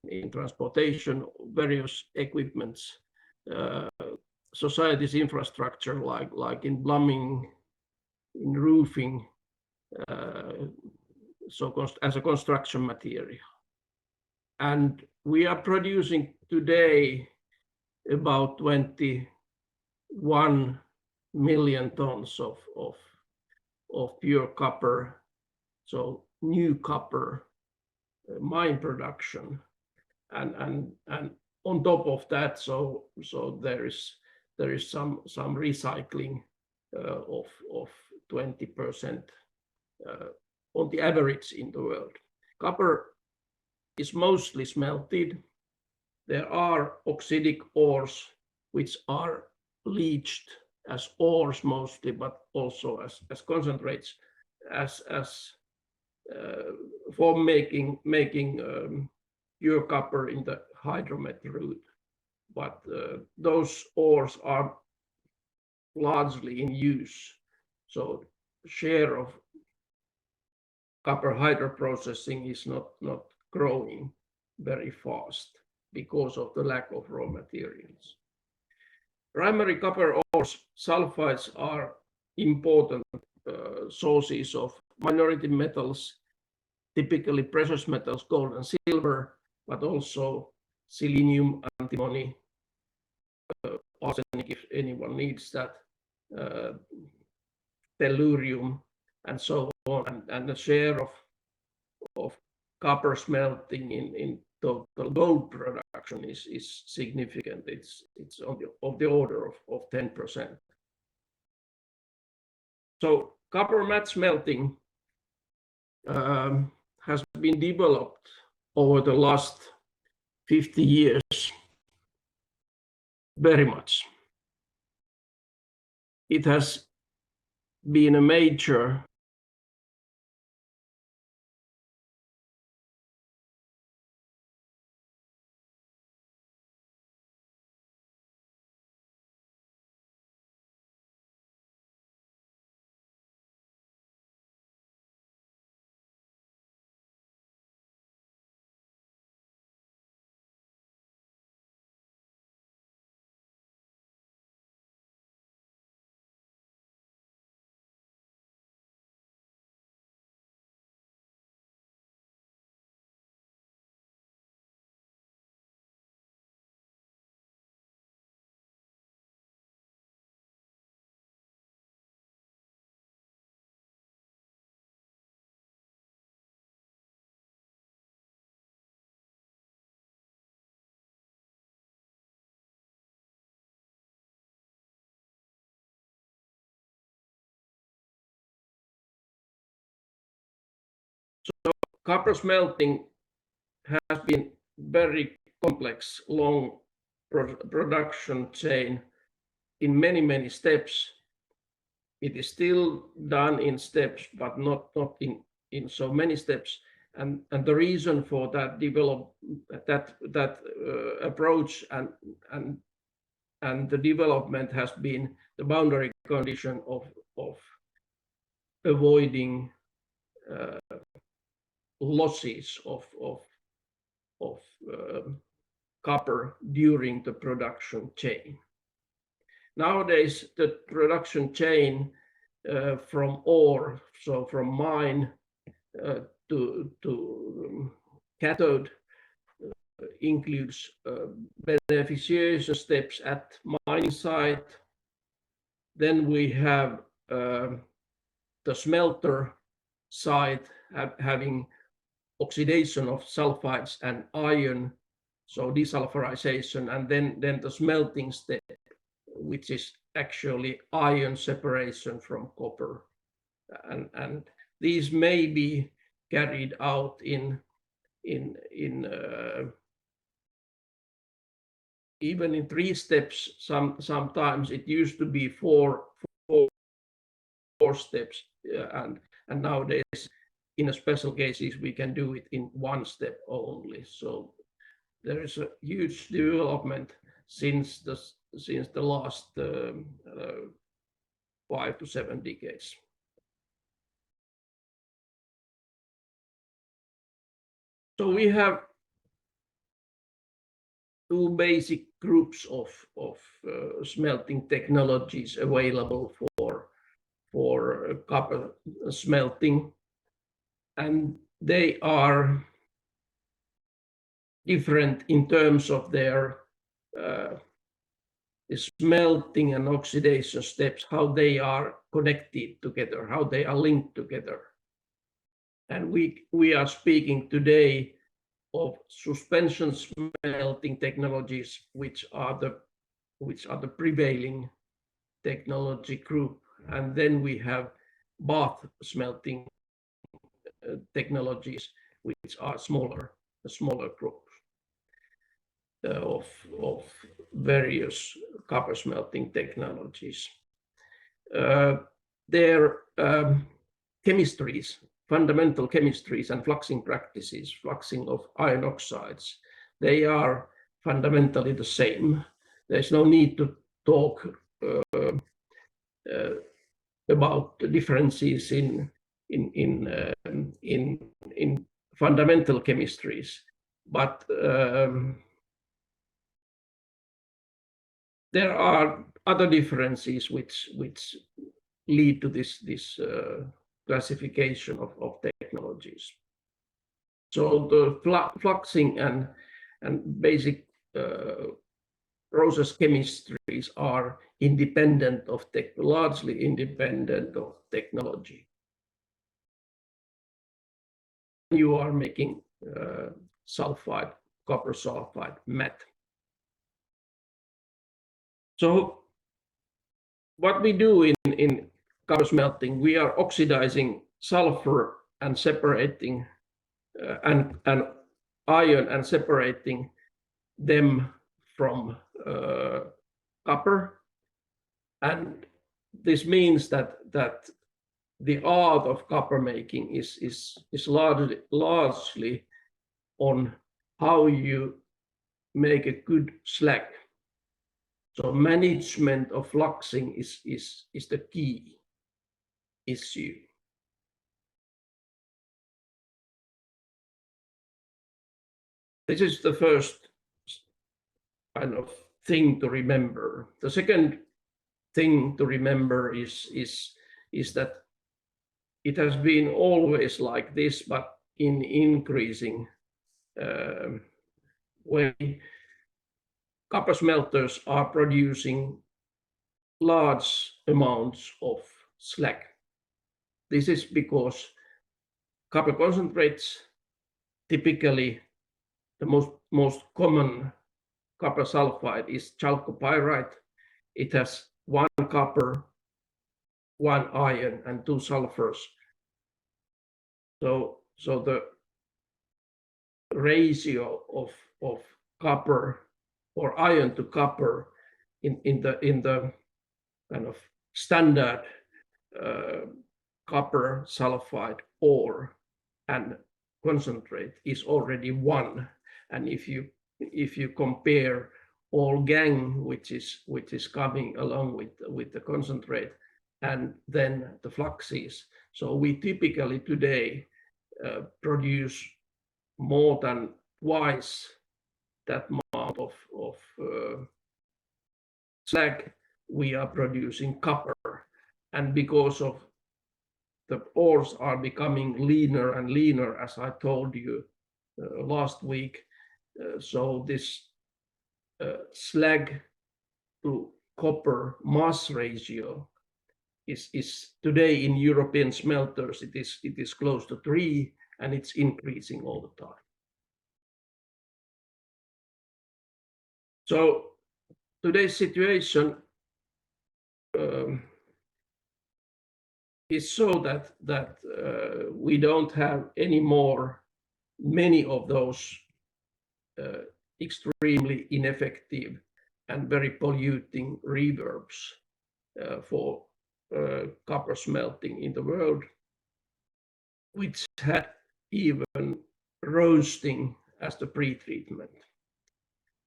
in transportation, various equipments, society's infrastructure, like in plumbing, in roofing, as a construction material. And we are producing today about 21 million tons of pure copper, so new copper mine production, and on top of that, so there is some recycling of 20% on the average in the world. Copper is mostly smelted. There are oxidic ores which are leached as ores mostly, but also as concentrates, for making pure copper in the hydromet route. But those ores are largely in use, so share of copper hydroprocessing is not growing very fast because of the lack of raw materials. Primary copper ores, sulfides, are important sources of minority metals, typically precious metals, gold and silver, but also selenium, antimony, arsenic if anyone needs that, tellurium, and so on. And the share of copper smelting in total gold production is significant. It's of the order of 10%. So copper matte smelting has been developed over the last 50 years very much. It has been a major copper smelting has been very complex, long production chain in many steps. It is still done in steps, but not in so many steps. And the reason for that approach and the development has been the boundary condition of avoiding losses of copper during the production chain. Nowadays, the production chain from ore, so from mine to cathode, includes beneficiation steps at mining site. Then we have the smelter site having oxidation of sulfides and iron, so desulfurization, and then the smelting step, which is actually iron separation from copper, and these may be carried out in even in 3 steps. Sometimes it used to be four steps, and nowadays in special cases we can do it in 1 step only. So there is a huge development since the last 5 to 7 decades. So we have two basic groups of smelting technologies available for copper smelting, and they are different in terms of their smelting and oxidation steps, how they are connected together, how they are linked together. And we are speaking today of suspension smelting technologies, which are the prevailing technology group, and then we have bath smelting technologies, which are smaller groups of various copper smelting technologies. Their chemistries, fundamental chemistries and fluxing practices, fluxing of iron oxides, they are fundamentally the same. There's no need to talk about the differences in fundamental chemistries, but there are other differences which lead to this classification of technologies. So the fluxing and basic process chemistries are independent of largely independent of technology. You are making sulfide, copper sulfide matte. So what we do in copper smelting, we are oxidizing sulfur and separating and iron and separating them from copper, and this means that the art of copper making is largely on how you make a good slag. So management of fluxing is the key issue. This is the first kind of thing to remember. The second thing to remember is that it has been always like this, but in increasing way. Copper smelters are producing large amounts of slag. This is because copper concentrates, typically the most common copper sulfide is chalcopyrite. It has 1 copper, 1 iron, and 2 sulfurs. So the ratio of copper or iron to copper in the kind of standard copper sulfide ore and concentrate is already 1. And if you compare all gangue which is coming along with the concentrate and then the fluxes, so we typically today produce more than twice that amount of slag we are producing copper. And because of the ores are becoming leaner and leaner, as I told you last week, so this slag to copper mass ratio is today in European smelters, it is close to 3, and it's increasing all the time. So today's situation is so that we don't have any more many of those extremely ineffective and very polluting reverbs for copper smelting in the world, which had even roasting as the pre-treatment.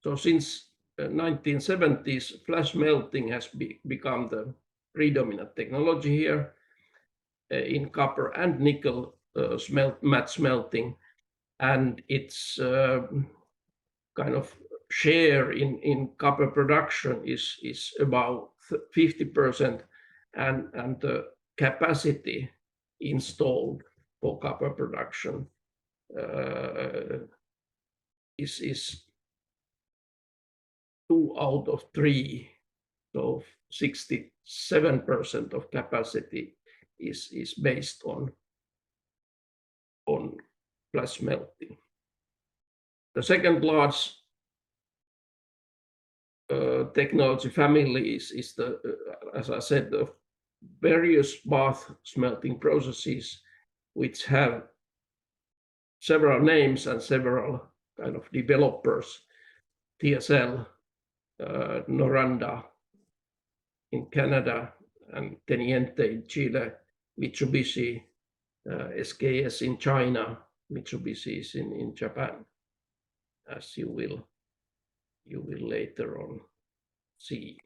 So since 1970s, flash melting has become the predominant technology here in copper and nickel matte smelting. and its kind of share in copper production is about 50%, and the capacity installed for copper production is 2 out of 3, so 67% of capacity is based on blast smelting. The second large technology family is the, as I said, the various bath smelting processes, which have several names and several kind of developers. TSL, Noranda in Canada, and Teniente in Chile, Mitsubishi, SKS in China, Mitsubishi is in Japan, as you will later on see.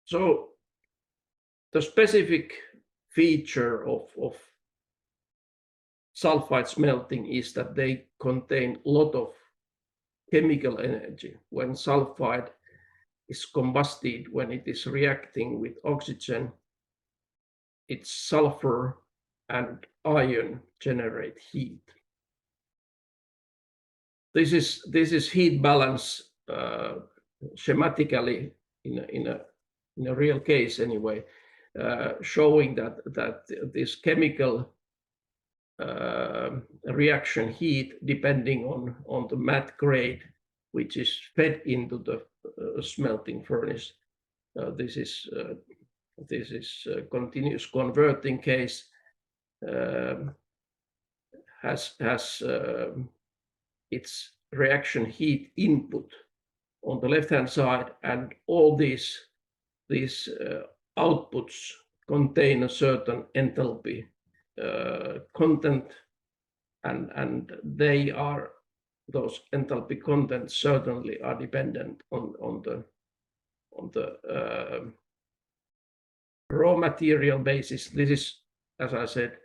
So the specific feature of sulfide smelting is that they contain a lot of chemical energy. When sulfide is combusted, when it is reacting with oxygen, its sulfur and iron generate heat. This is heat balance schematically in a real case anyway, showing that this chemical reaction heat, depending on the matte grade which is fed into the smelting furnace. This is a continuous converting case, has its reaction heat input on the left-hand side, and all these outputs contain a certain enthalpy content, and those enthalpy contents certainly are dependent on the raw material basis. This is, as I said,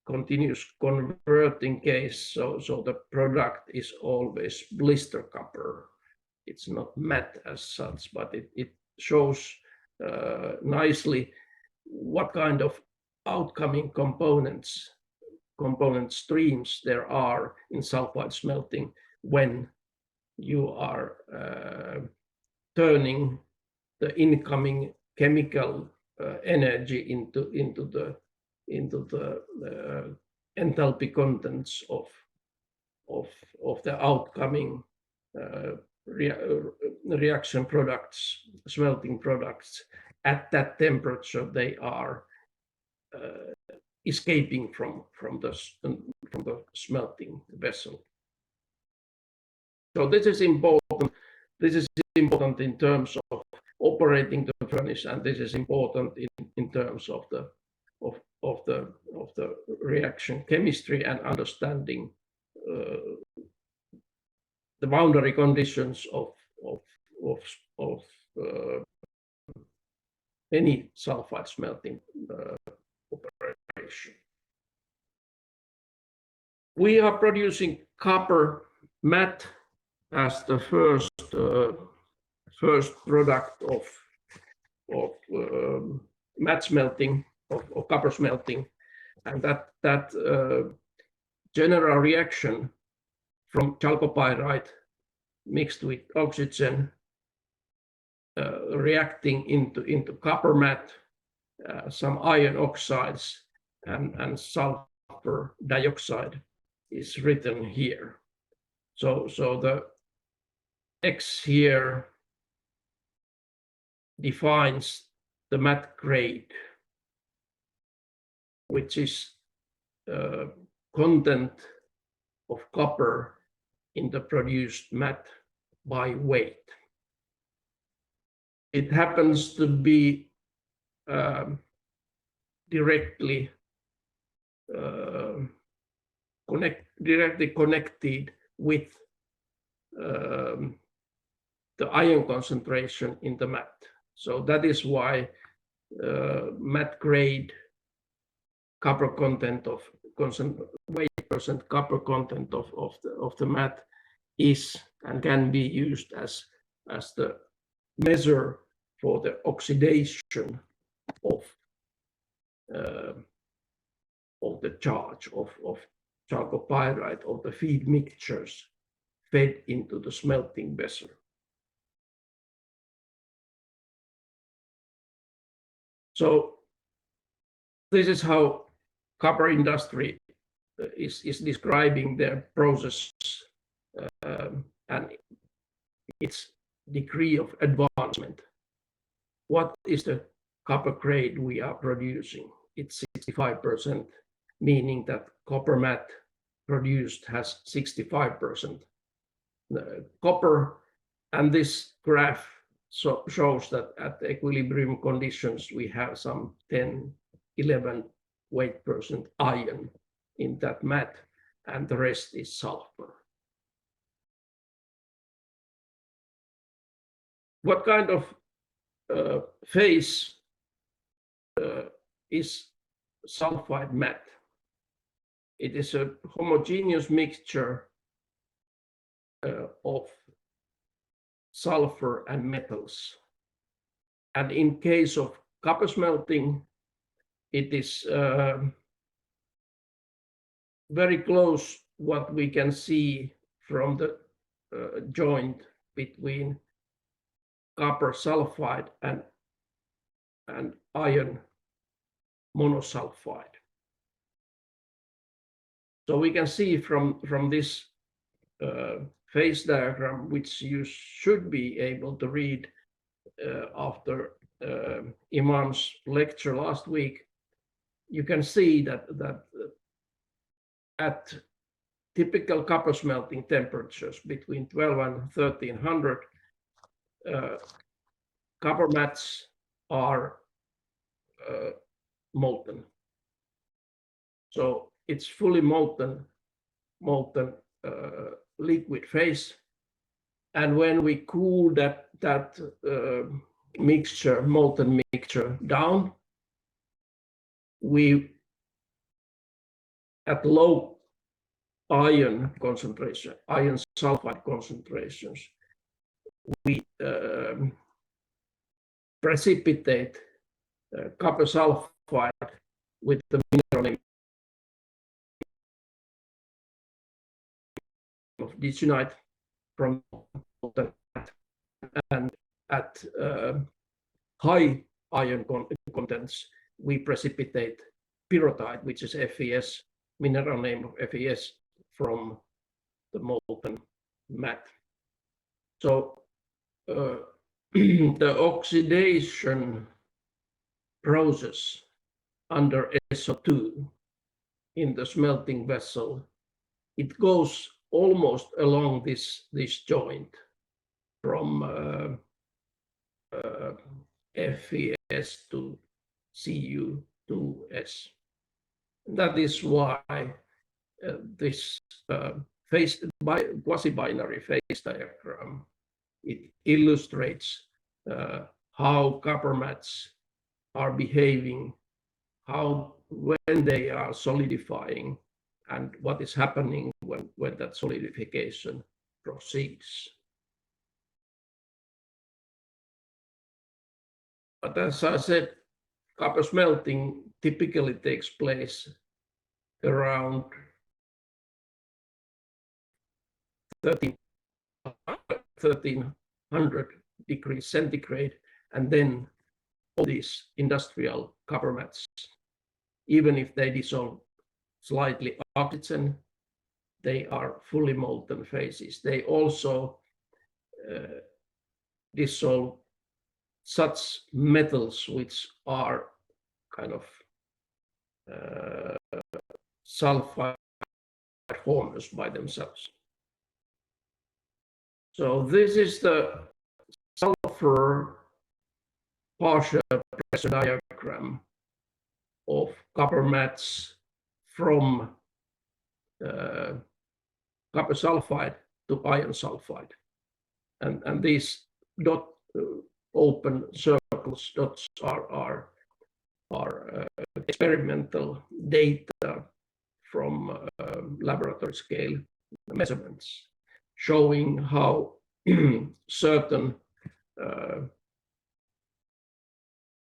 continuous converting case, so the product is always blister copper. It's not matte as such, but it shows nicely what kind of outcoming component streams there are in sulfide smelting when you are turning the incoming chemical energy into the enthalpy contents of the outcoming reaction products, smelting products. At that temperature, they are escaping from the smelting vessel. So this is important. This is important in terms of operating the furnace, and this is important in terms of the reaction chemistry and understanding the boundary conditions of any sulfide smelting operation. We are producing copper matte as the first product of matte smelting, of copper smelting, and that general reaction from chalcopyrite mixed with oxygen reacting into copper matte, some iron oxides and sulfur dioxide is written here. So the X here defines the matte grade, which is content of copper in the produced matte by weight. It happens to be directly connected with the iron concentration in the matte. So that is why matte grade copper content of weight percent copper content of the matte is and can be used as the measure for the oxidation of the charge of chalcopyrite of the feed mixtures fed into the smelting vessel. So this is how copper industry is describing their process and its degree of advancement. What is the copper grade we are producing? It's 65%, meaning that copper matte produced has 65% copper, and this graph shows that at the equilibrium conditions we have some 10-11 weight percent iron in that matte, and the rest is sulfur. What kind of phase is sulfide matte? It is a homogeneous mixture of sulfur and metals. And in case of copper smelting, it is very close what we can see from the joint between copper sulfide and iron monosulfide. So we can see from this phase diagram, which you should be able to read after Iman's lecture last week, you can see that at typical copper smelting temperatures between 12 and 1300, copper mattes are molten. So it's fully molten liquid phase, and when we cool that molten mixture down, we at low iron concentration, iron sulfide concentrations, we precipitate copper sulfide with the mineral name of disunite from molten matte, and at high iron contents we precipitate pyrrhotite, which is FeS, mineral name of FeS, from the molten matte. So the oxidation process under SO2 in the smelting vessel, it goes almost along this joint from FeS to Cu2S. That is why this quasi-binary phase diagram, it illustrates how copper mattes are behaving, when they are solidifying, and what is happening when that solidification proceeds. But as I said, copper smelting typically takes place around 1300 degrees centigrade, and then all these industrial copper mattes, even if they dissolve slightly oxygen, they are fully molten phases. They also dissolve such metals which are kind of sulfide formers by themselves. So this is the sulfur partial pressure diagram of copper mattes from copper sulfide to iron sulfide, and these open circles, dots, are experimental data from laboratory scale measurements, showing how certain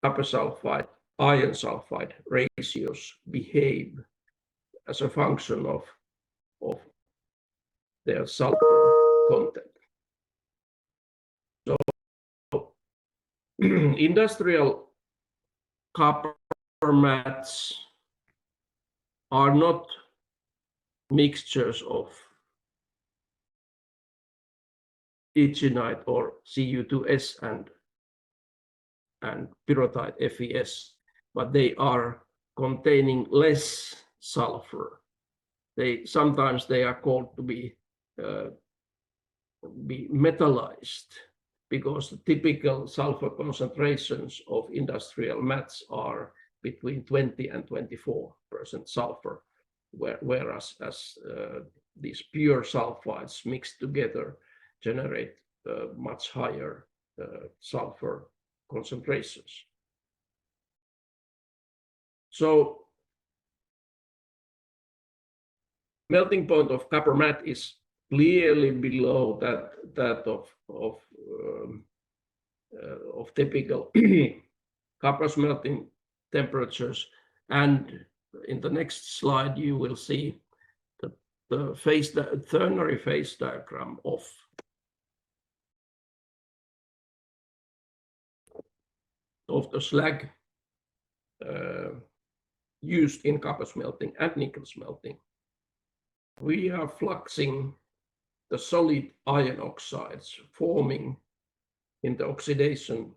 copper sulfide, iron sulfide ratios behave as a function of their sulfur content. So industrial copper mats are not mixtures of etchinite or Cu2S and pyrrhotite FeS, but they are containing less sulfur. Sometimes they are called to be metallized, because the typical sulfur concentrations of industrial mats are between 20 and 24% sulfur, whereas these pure sulfides mixed together generate much higher sulfur concentrations. So melting point of copper matte is clearly below that of typical copper smelting temperatures, and in the next slide you will see the ternary phase diagram of the slag used in copper smelting and nickel smelting. We are fluxing the solid iron oxides forming in the oxidation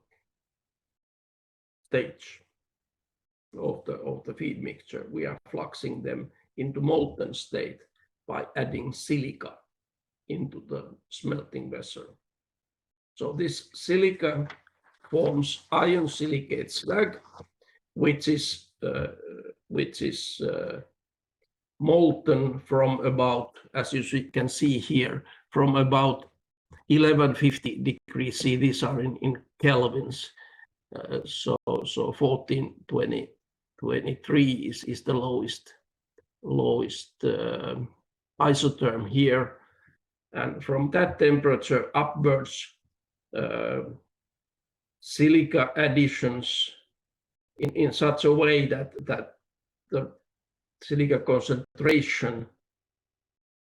stage of the feed mixture. We are fluxing them into molten state by adding silica into the smelting vessel. So this silica forms iron silicate slag, which is molten from about, as you can see here, from about 1150 degrees C. These are in kelvins. So 1423 is the lowest isotherm here, and from that temperature upwards, silica additions in such a way that the silica concentration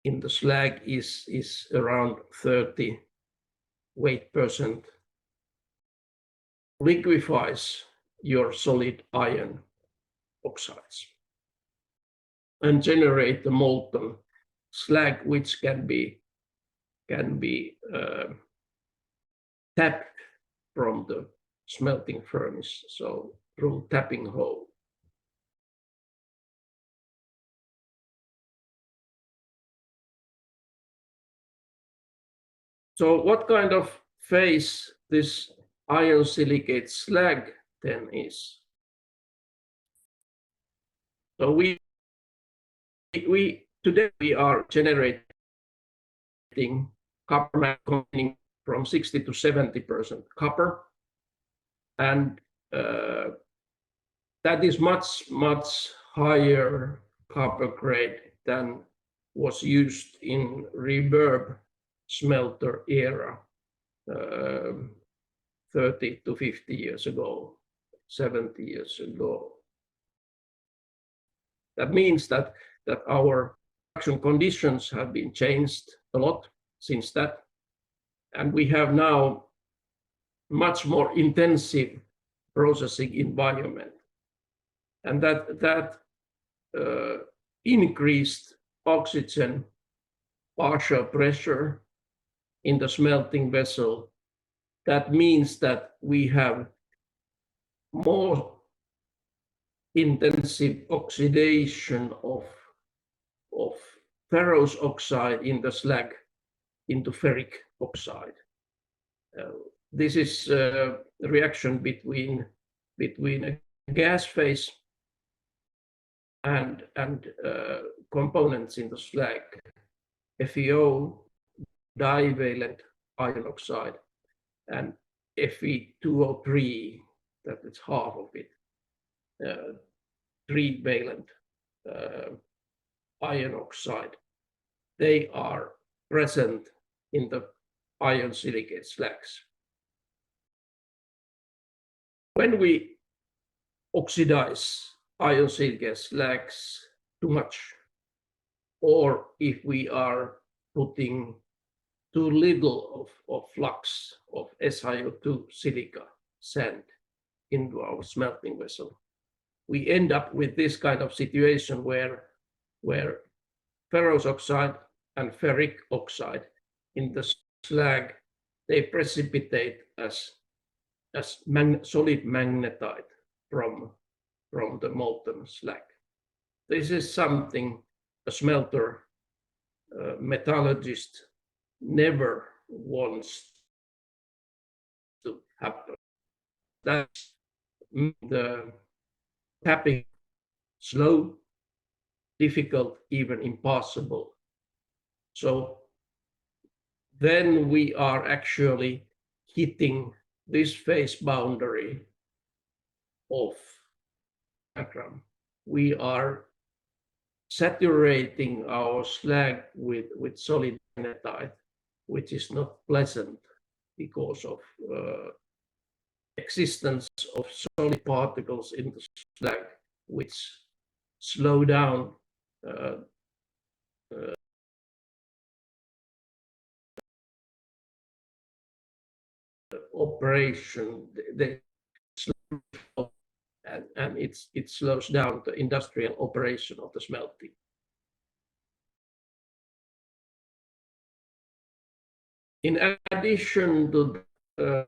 in the slag is around 30 weight%, liquefies your solid iron oxides and generate the molten slag, which can be tapped from the smelting furnace, so through tapping hole. So what kind of phase this iron silicate slag then is? So today we are generating copper matte containing from 60 to 70% copper, and that is much higher copper grade than was used in reverb smelter era 30 to 50 years ago, 70 years ago. That means that our production conditions have been changed a lot since that, and we have now much more intensive processing environment, and that increased oxygen partial pressure in the smelting vessel. That means that we have more intensive oxidation of ferrous oxide in the slag into ferric oxide. This is a reaction between a gas phase and components in the slag, FeO, divalent iron oxide, and Fe2O3, that is half of it. 3-valent iron oxide. They are present in the iron silicate slags. When we oxidize iron silicate slags too much, or if we are putting too little of flux of SiO2 silica sand into our smelting vessel, we end up with this kind of situation where ferrous oxide and ferric oxide in the slag, they precipitate as solid magnetite from the molten slag. This is something a smelter metallurgist never wants to happen. That's the tapping slow, difficult, even impossible. So then we are actually hitting this phase boundary of diagram. We are saturating our slag with solid magnetite, which is not pleasant because of existence of solid particles in the slag, which slow down operation. And it slows down the industrial operation of the smelting. In addition to the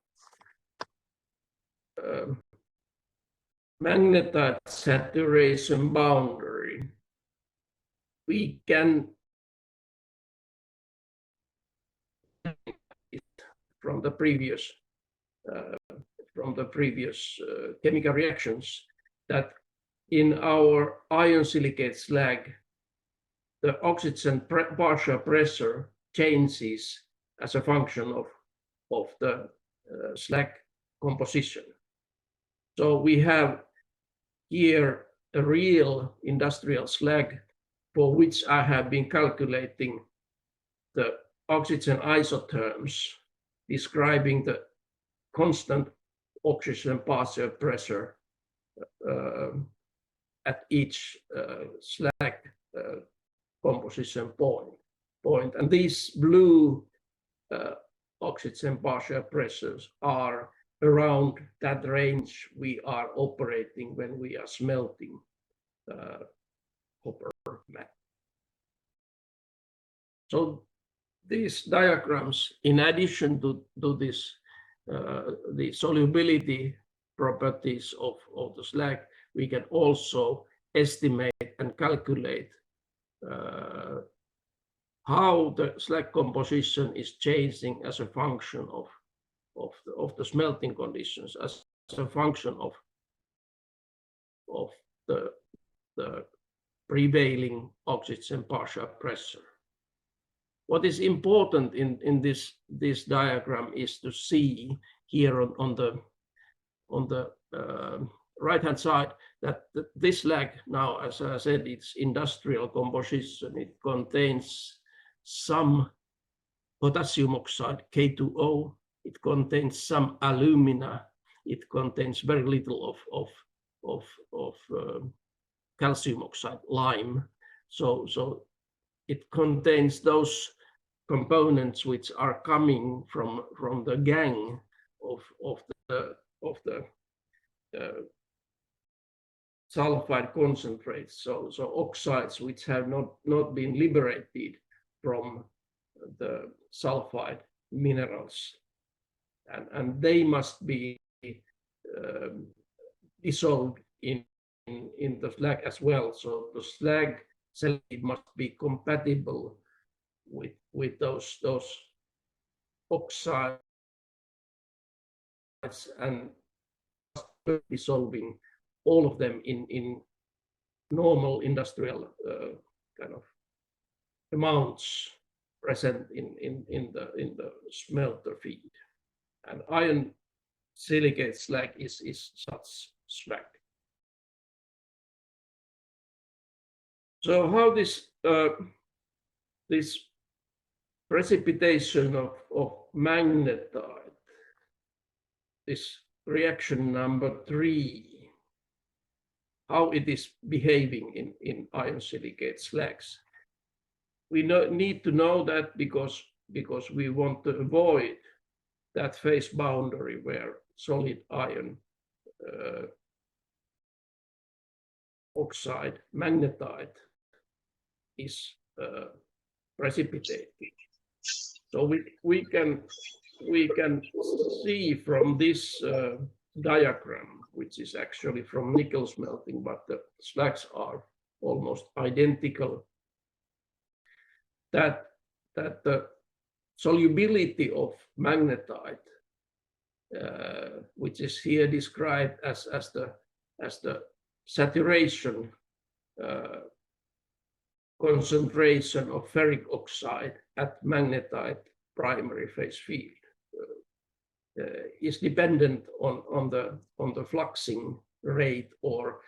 magnetite saturation boundary, we can, from the previous chemical reactions, that in our iron silicate slag, the oxygen partial pressure changes as a function of the slag composition. So we have here a real industrial slag for which I have been calculating the oxygen isotherms describing the constant oxygen partial pressure at each slag composition point. And these blue oxygen partial pressures are around that range we are operating when we are smelting copper matte. So these diagrams, in addition to this, the solubility properties of the slag, we can also estimate and calculate how the slag composition is changing as a function of the smelting conditions, as a function of the prevailing oxygen partial pressure. What is important in this diagram is to see here on the right-hand side that this slag now, as I said, it's industrial composition. It contains some potassium oxide, K2O. It contains some alumina. It contains very little of calcium oxide, lime. So it contains those components which are coming from the gangue of the sulfide concentrates. So oxides which have not been liberated from the sulfide minerals, and they must be dissolved in the slag as well. So the slag cell must be compatible with those oxides and dissolving all of them in normal industrial kind of amounts present in the smelter feed. And iron silicate slag is such slag. So how this precipitation of magnetite, this reaction number 3, how it is behaving in iron silicate slags. We need to know that because we want to avoid that phase boundary where solid iron oxide magnetite is precipitated. So we can see from this diagram, which is actually from nickel smelting, but the slags are almost identical, that the solubility of magnetite, which is here described as the saturation concentration of ferric oxide at magnetite primary phase field, is dependent on the fluxing rate or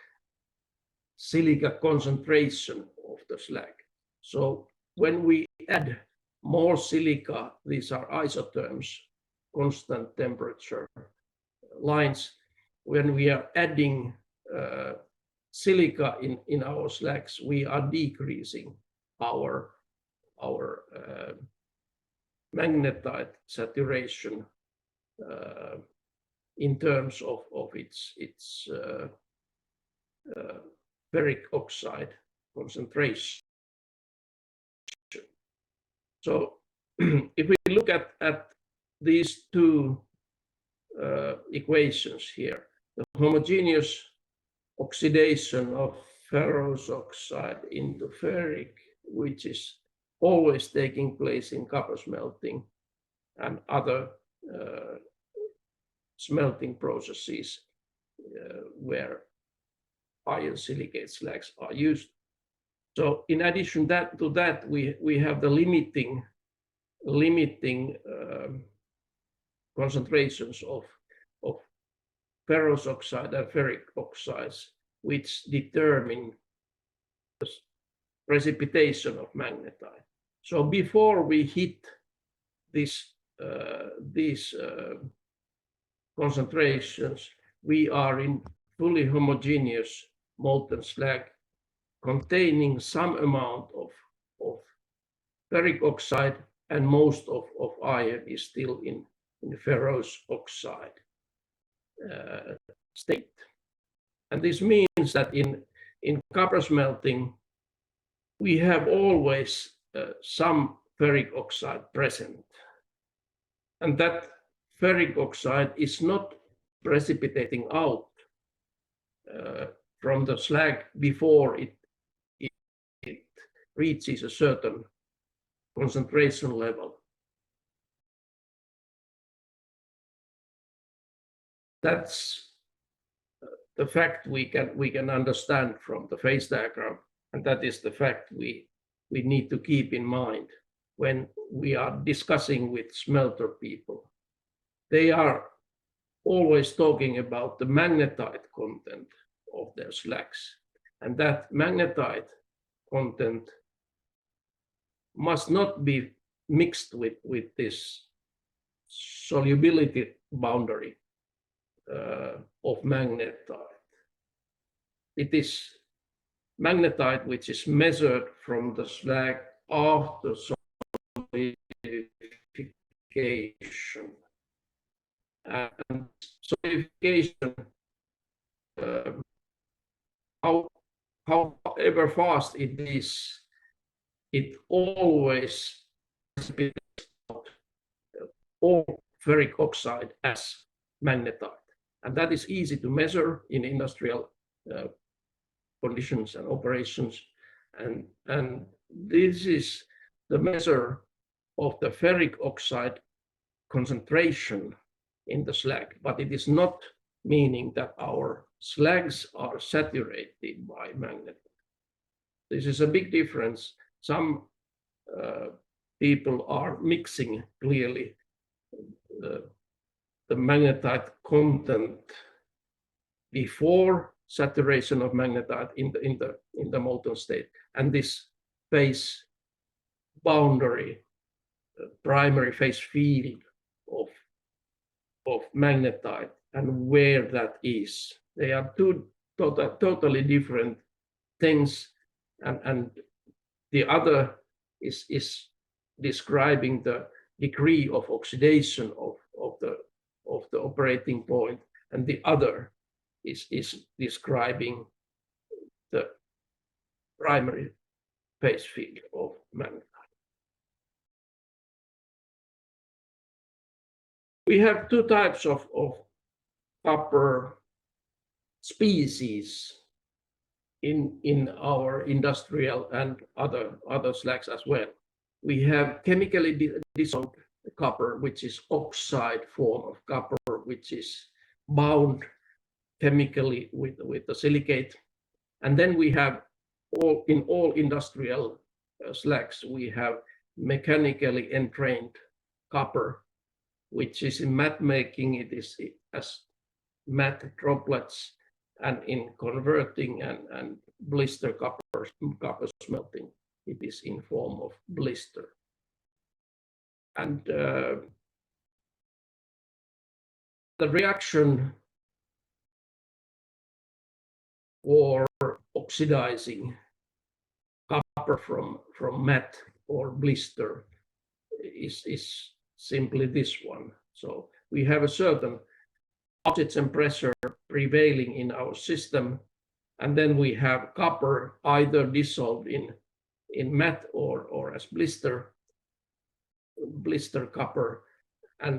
silica concentration of the slag. So when we add more silica, these are isotherms, constant temperature lines. When we are adding silica in our slags, we are decreasing our magnetite saturation in terms of its ferric oxide concentration. So if we look at these two equations here, the homogeneous oxidation of ferrous oxide into ferric, which is always taking place in copper smelting and other smelting processes where iron silicate slags are used. So in addition to that, we have the limiting concentrations of ferrous oxide and ferric oxides, which determine the precipitation of magnetite. So before we hit these concentrations, we are in fully homogeneous molten slag containing some amount of ferric oxide, and most of iron is still in ferrous oxide state. And this means that in copper smelting, we have always some ferric oxide present. And that ferric oxide is not precipitating out from the slag before it reaches a certain concentration level. That's the fact we can understand from the phase diagram, and that is the fact we need to keep in mind when we are discussing with smelter people. They are always talking about the magnetite content of their slags, and that magnetite content must not be mixed with this solubility boundary of magnetite. It is magnetite which is measured from the slag after solidification. And solidification, however fast it is, it always precipitates out all ferric oxide as magnetite. And that is easy to measure in industrial conditions and operations. And this is the measure of the ferric oxide concentration in the slag, but it is not meaning that our slags are saturated by magnetite. This is a big difference. Some people are mixing clearly the magnetite content before saturation of magnetite in in the molten state. And this phase boundary, primary phase field of magnetite and where that is. They are two totally different things, and the other is describing the degree of oxidation of the operating point, and the other is describing the primary phase field of magnetite. We have two types of copper species in our industrial and other slags as well. We have chemically dissolved copper, which is oxide form of copper, which is bound chemically with the silicate. And then we have in all industrial slags, we have mechanically entrained copper, which is in matte making, it is as matte droplets, and in converting and blister copper smelting, it is in form of blister. And the reaction for oxidizing copper from matte or blister is simply this one. So we have a certain oxygen pressure prevailing in our system, and then we have copper either dissolved in matte or as blister copper, and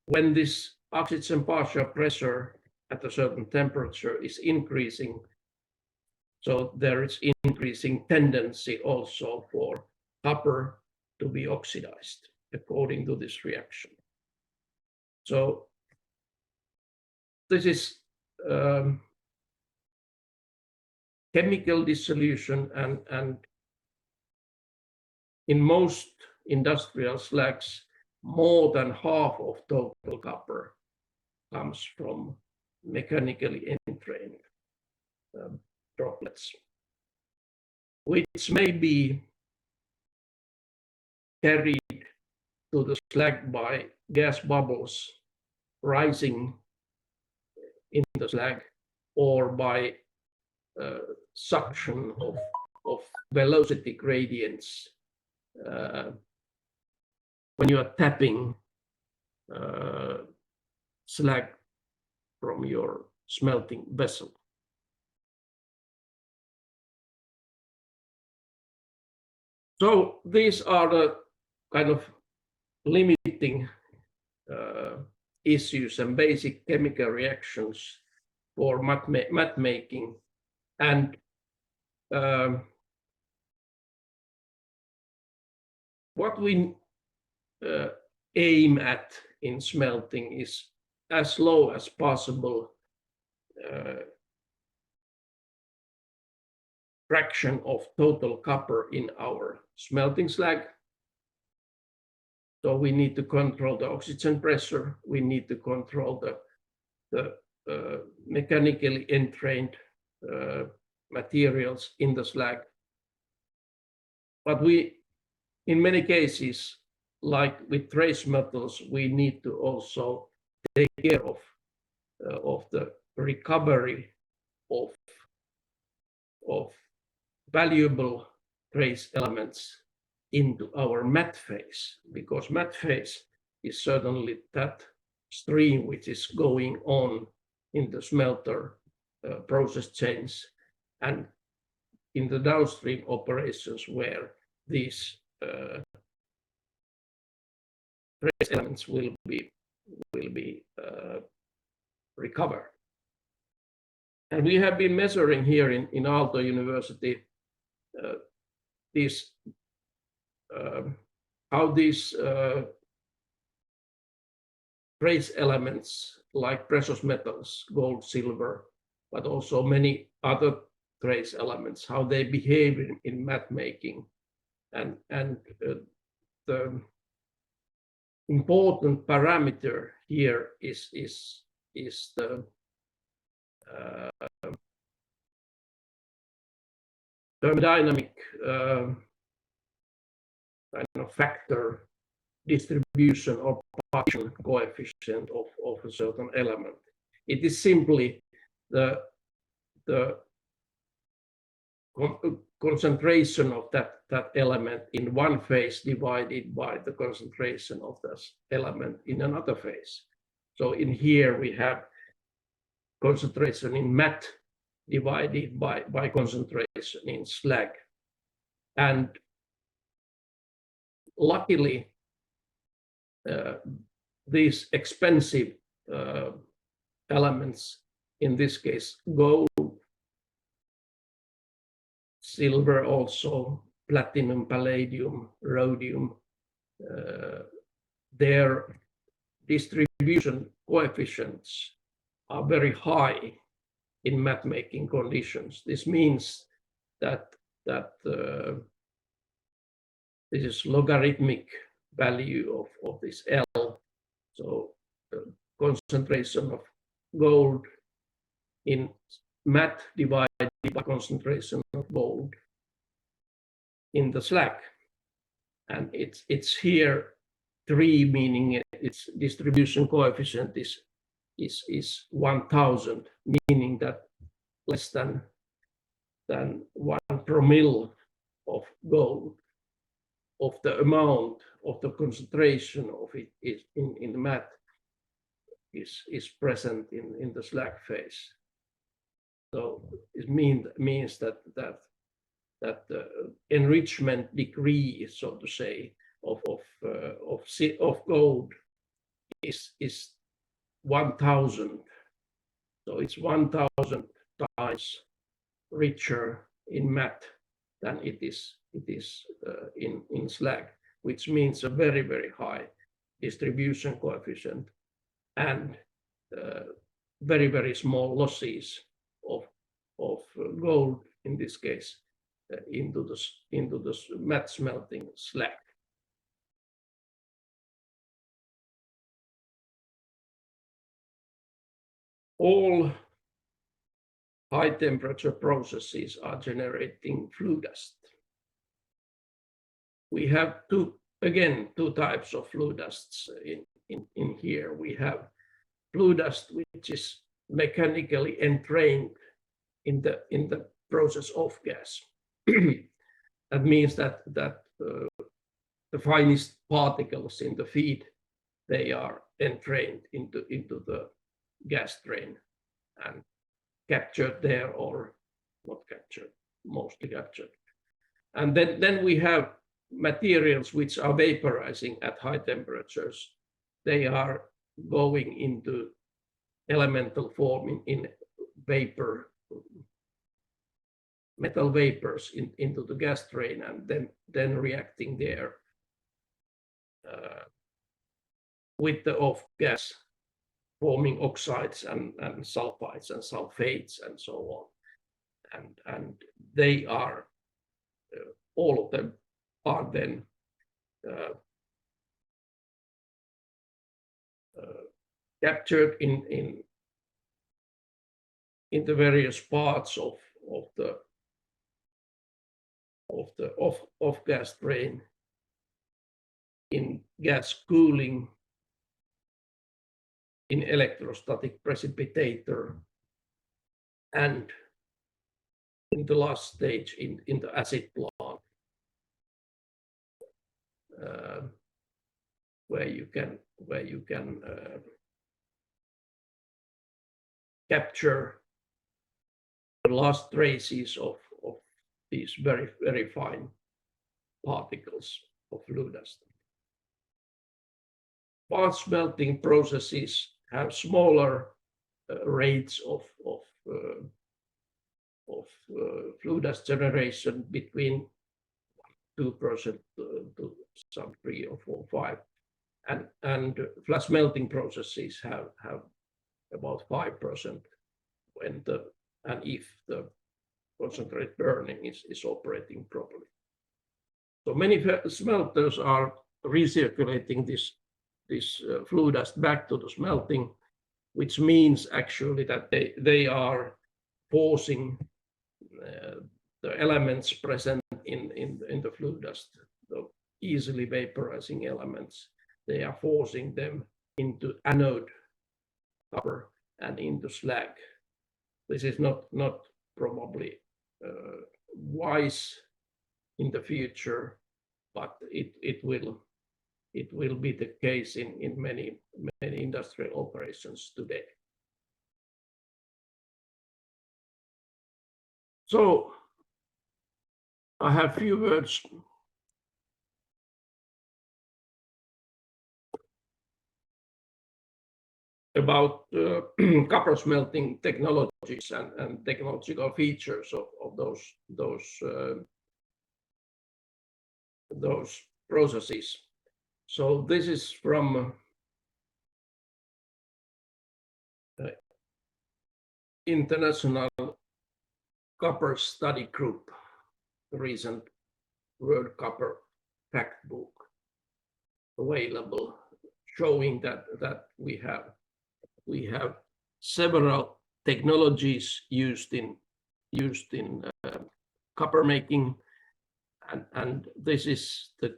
when this oxygen partial pressure at a certain temperature is increasing, so there is increasing tendency also for copper to be oxidized according to this reaction. So this is chemical dissolution, and in most industrial slags, more than half of total copper comes from mechanically entrained droplets, which may be carried to the slag by gas bubbles rising in the slag, or by suction of velocity gradients when you are tapping slag from your smelting vessel. So these are the kind of limiting issues and basic chemical reactions for matte making. And what we aim at in smelting is as low as possible fraction of total copper in our smelting slag. So we need to control the oxygen pressure, we need to control the mechanically entrained materials in the slag. But we, in many cases, like with trace metals, we need to also take care of the recovery of valuable trace elements into our matte phase, because matte phase is certainly that stream which is going on in the smelter process chains and in the downstream operations where these trace elements will be recovered. And we have been measuring here in Aalto University how these trace elements like precious metals, gold, silver, but also many other trace elements, how they behave in matte making. And the important parameter here is the thermodynamic kind of factor distribution or partition coefficient of a certain element. It is simply the concentration of that element in one phase divided by the concentration of this element in another phase. So in here we have concentration in matte divided by concentration in slag. And luckily, these expensive elements, in this case gold, silver also, platinum, palladium, rhodium, their distribution coefficients are very high in matte making conditions. This means that this is logarithmic value of this L. So the concentration of gold in matte divided by concentration of gold in the slag. And it's here 3, meaning its distribution coefficient is 1000, meaning that less than 1 promille of gold, of the amount of the concentration of it is in the matte is present in the slag phase. So it means that the enrichment degree, so to say, of gold is 1000. So it's 1000 times richer in matte than it is in slag, which means a very, very high distribution coefficient and very, very small losses of gold, in this case, into the matte smelting slag. All high temperature processes are generating flue dust. We have two types of flue dusts in here. We have flue dust which is mechanically entrained in the process of gas. That means that the finest particles in the feed, they are entrained into the gas stream and captured there, or not captured, mostly captured. And then we have materials which are vaporizing at high temperatures. They are going into elemental form in vapor, metal vapors into the gas stream, and then reacting there with the off gas, forming oxides and sulfides and sulfates and so on. And they are, all of them are then captured in the various parts of the off gas drain, in gas cooling, in electrostatic precipitator, and in the last stage in the acid plant, where you can capture the last traces of these very, very fine particles of flue dust. Fast smelting processes have smaller rates of flue dust generation, between 2% to some 3 or 4 or 5, and flash melting processes have about 5% when if the concentrate burning is operating properly. So many smelters are recirculating this flue dust back to the smelting, which means actually that they are forcing the elements present in the flue dust, the easily vaporizing elements, they are forcing them into anode copper and into slag. This is not probably wise in the future, but it will be the case in many industrial operations today. So I have few words about copper smelting technologies and technological features of those processes. So this is from International Copper Study Group, the recent World Copper Fact Book available, showing that we have several technologies used in copper making, and this is the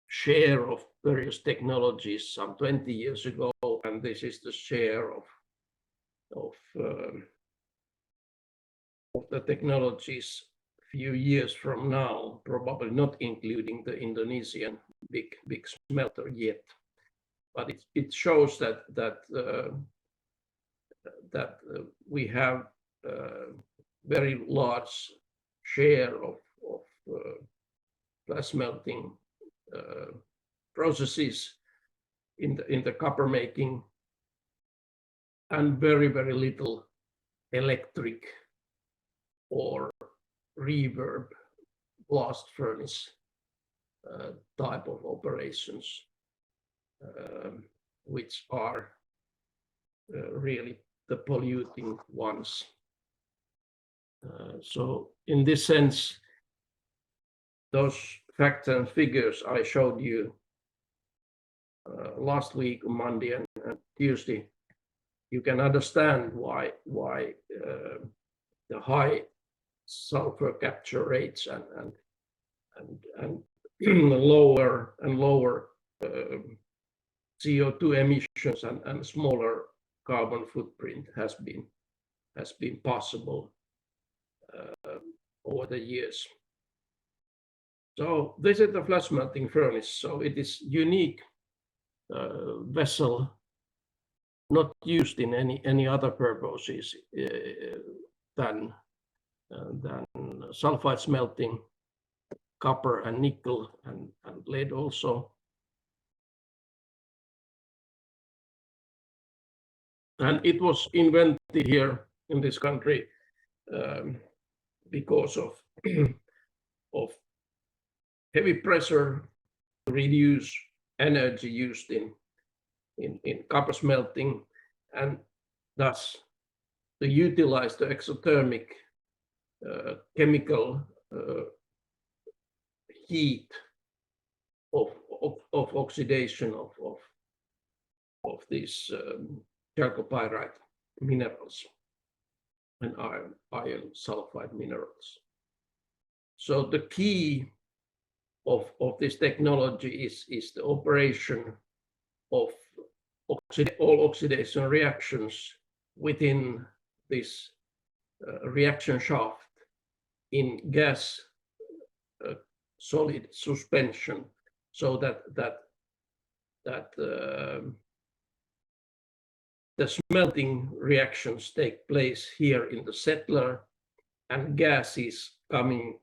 share of various technologies some 20 years ago, and this is the share of the technologies few years from now, probably not including the Indonesian big smelter yet, but it shows that we have very large share of glass melting processes in the copper making, and very little electric or reverb blast furnace type of operations, which are really the polluting ones. So in this sense, those facts and figures I showed you last week, Monday and Tuesday, you can understand why the high sulfur capture rates and lower and lower CO2 emissions and smaller carbon footprint has been possible over the years. So this is the flash melting furnace. So it is unique vessel, not used in any other purposes than sulfide smelting, copper and nickel and lead also. And it was invented here in this country because of heavy pressure to reduce energy used in copper smelting, and thus to utilize the exothermic chemical heat of oxidation of these chalcopyrite minerals and iron sulfide minerals. So the key of this technology is the operation of all oxidation reactions within this reaction shaft in gas solid suspension, so that the smelting reactions take place here in the settler, and gases coming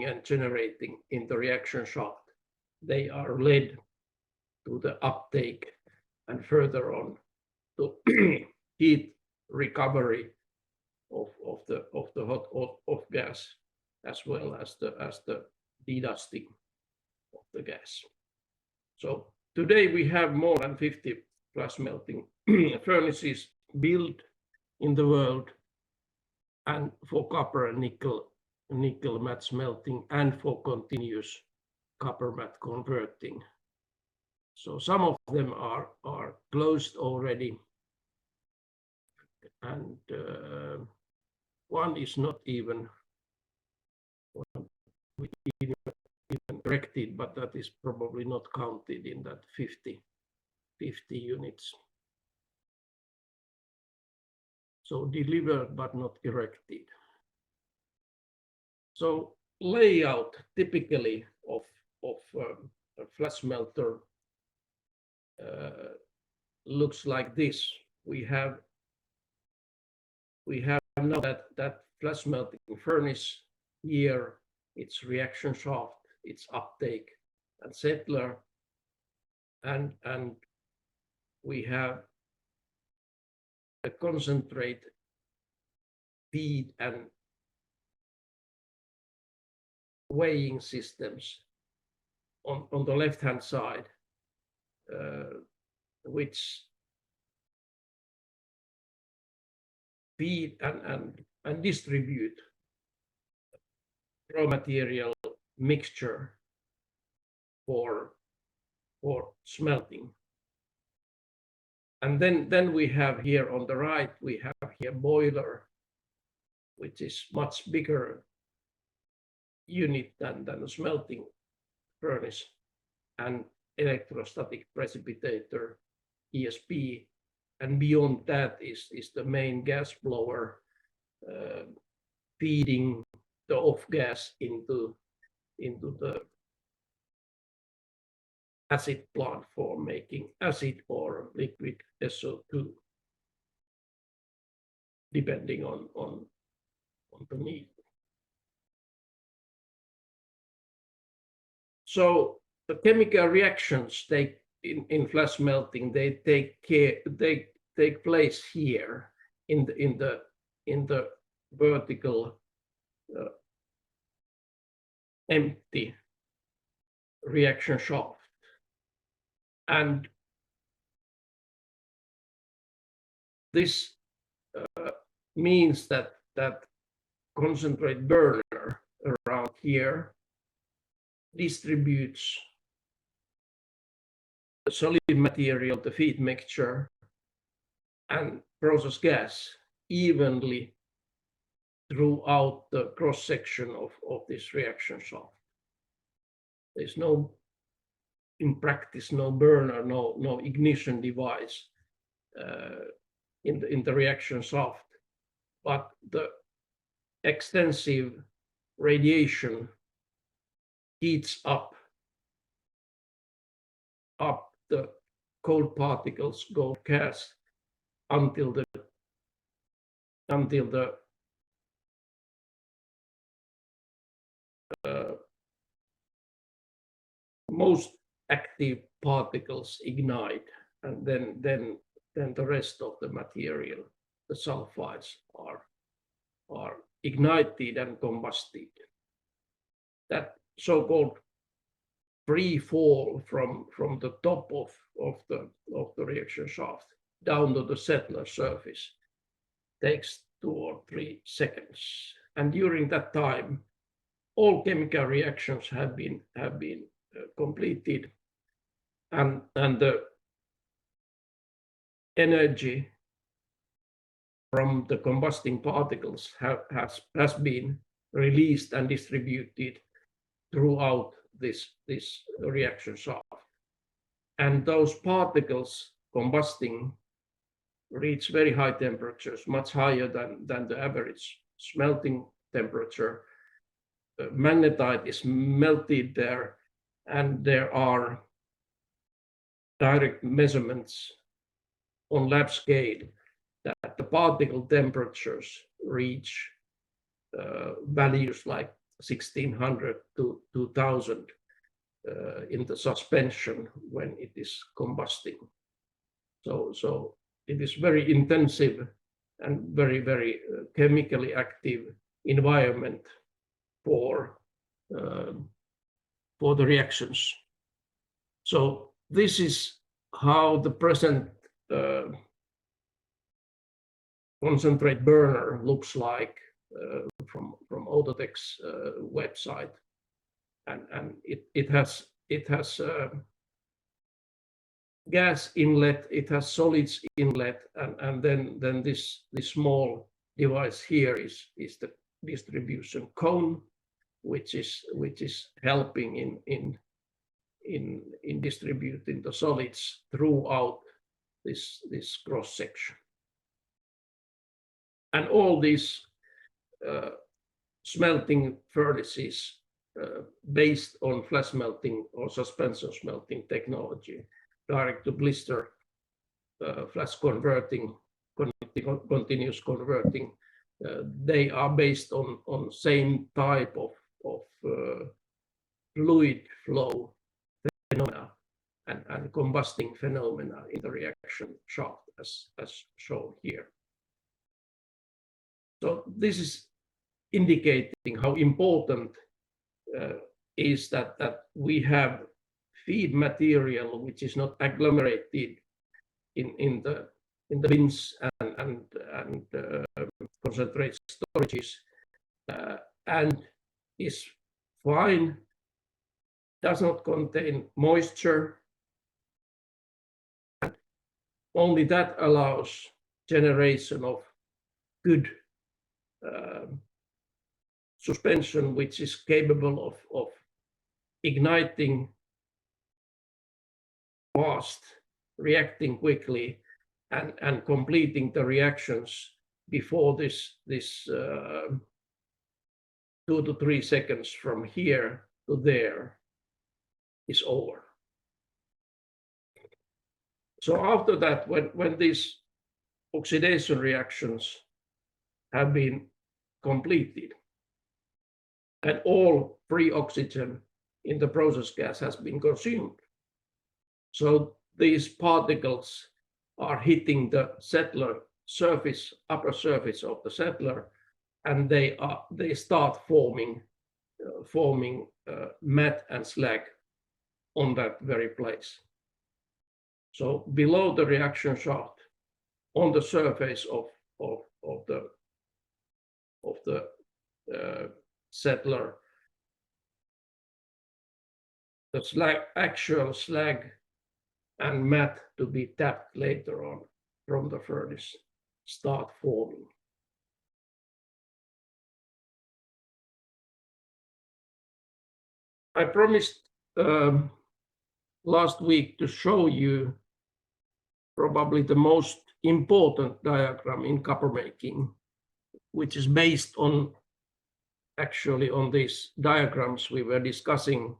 and generating in the reaction shaft. They are led to the uptake and further on to heat recovery of the hot off gas, as well as the dedusting of the gas. So today we have more than 50 flash melting furnaces built in the world, and for copper and nickel matte smelting, and for continuous copper matte converting. So some of them are closed already, and one is not even erected, but that is probably not counted in that 50 units. So delivered but not erected. So layout typically of a flat smelter looks like this. We have now that flat smelting furnace here, its reaction shaft, its uptake and settler, and we have a concentrate feed and weighing systems on the left-hand side, which feed and distribute raw material mixture for smelting. And then we have here on the right, we have here boiler, which is much bigger unit than a smelting furnace, and electrostatic precipitator, ESP, and beyond that is the main gas blower feeding the off gas into the acid plant for making acid or liquid SO2, depending on the need. So the chemical reactions in flat smelting, they take place here in the vertical empty reaction shaft, and this means that concentrate burner around here distributes the solid material, the feed mixture, and process gas evenly throughout the cross section of this reaction shaft. There's no, in practice, no burner, no ignition device in the reaction shaft, but the extensive radiation heats up the cold particles, gold gas, until the most active particles ignite, and then the rest of the material, the sulfides, are ignited and combusted. That so-called free fall from the top of the reaction shaft down to the settler surface takes 2 or 3 seconds, and during that time, all chemical reactions have been completed, and the energy from the combusting particles has been released and distributed throughout this reaction shaft, and those particles combusting reach very high temperatures, much higher than the average smelting temperature. Magnetite is melted there, and there are direct measurements on lab scale that the particle temperatures reach values like 1600 to 2000 in the suspension when it is combusting. So it is very intensive and very chemically active environment for the reactions. So this is how the present concentrate burner looks like from Outotec's website, and it has gas inlet, it has solids inlet, and then this small device here is the distribution cone, which is helping in distributing the solids throughout this cross section. And all these smelting furnaces based on flash melting or suspension smelting technology, direct to blister, flash converting, continuous converting, they are based on same type of fluid flow phenomena and combusting phenomena in the reaction shaft as shown here. So this is indicating how important is that we have feed material which is not agglomerated in the bins and concentrate storages and is fine, does not contain moisture, and only that allows generation of good suspension, which is capable of igniting fast, reacting quickly, and completing the reactions before this 2 to 3 seconds from here to there is over. So after that, when these oxidation reactions have been completed and all free oxygen in the process gas has been consumed, so these particles are hitting the settler surface, upper surface of the settler, and they start forming matte and slag on that very place. So below the reaction shaft, on the surface of the settler, the actual slag and matte to be tapped later on from the furnace start forming. I promised last week to show you probably the most important diagram in copper making, which is based on these diagrams we were discussing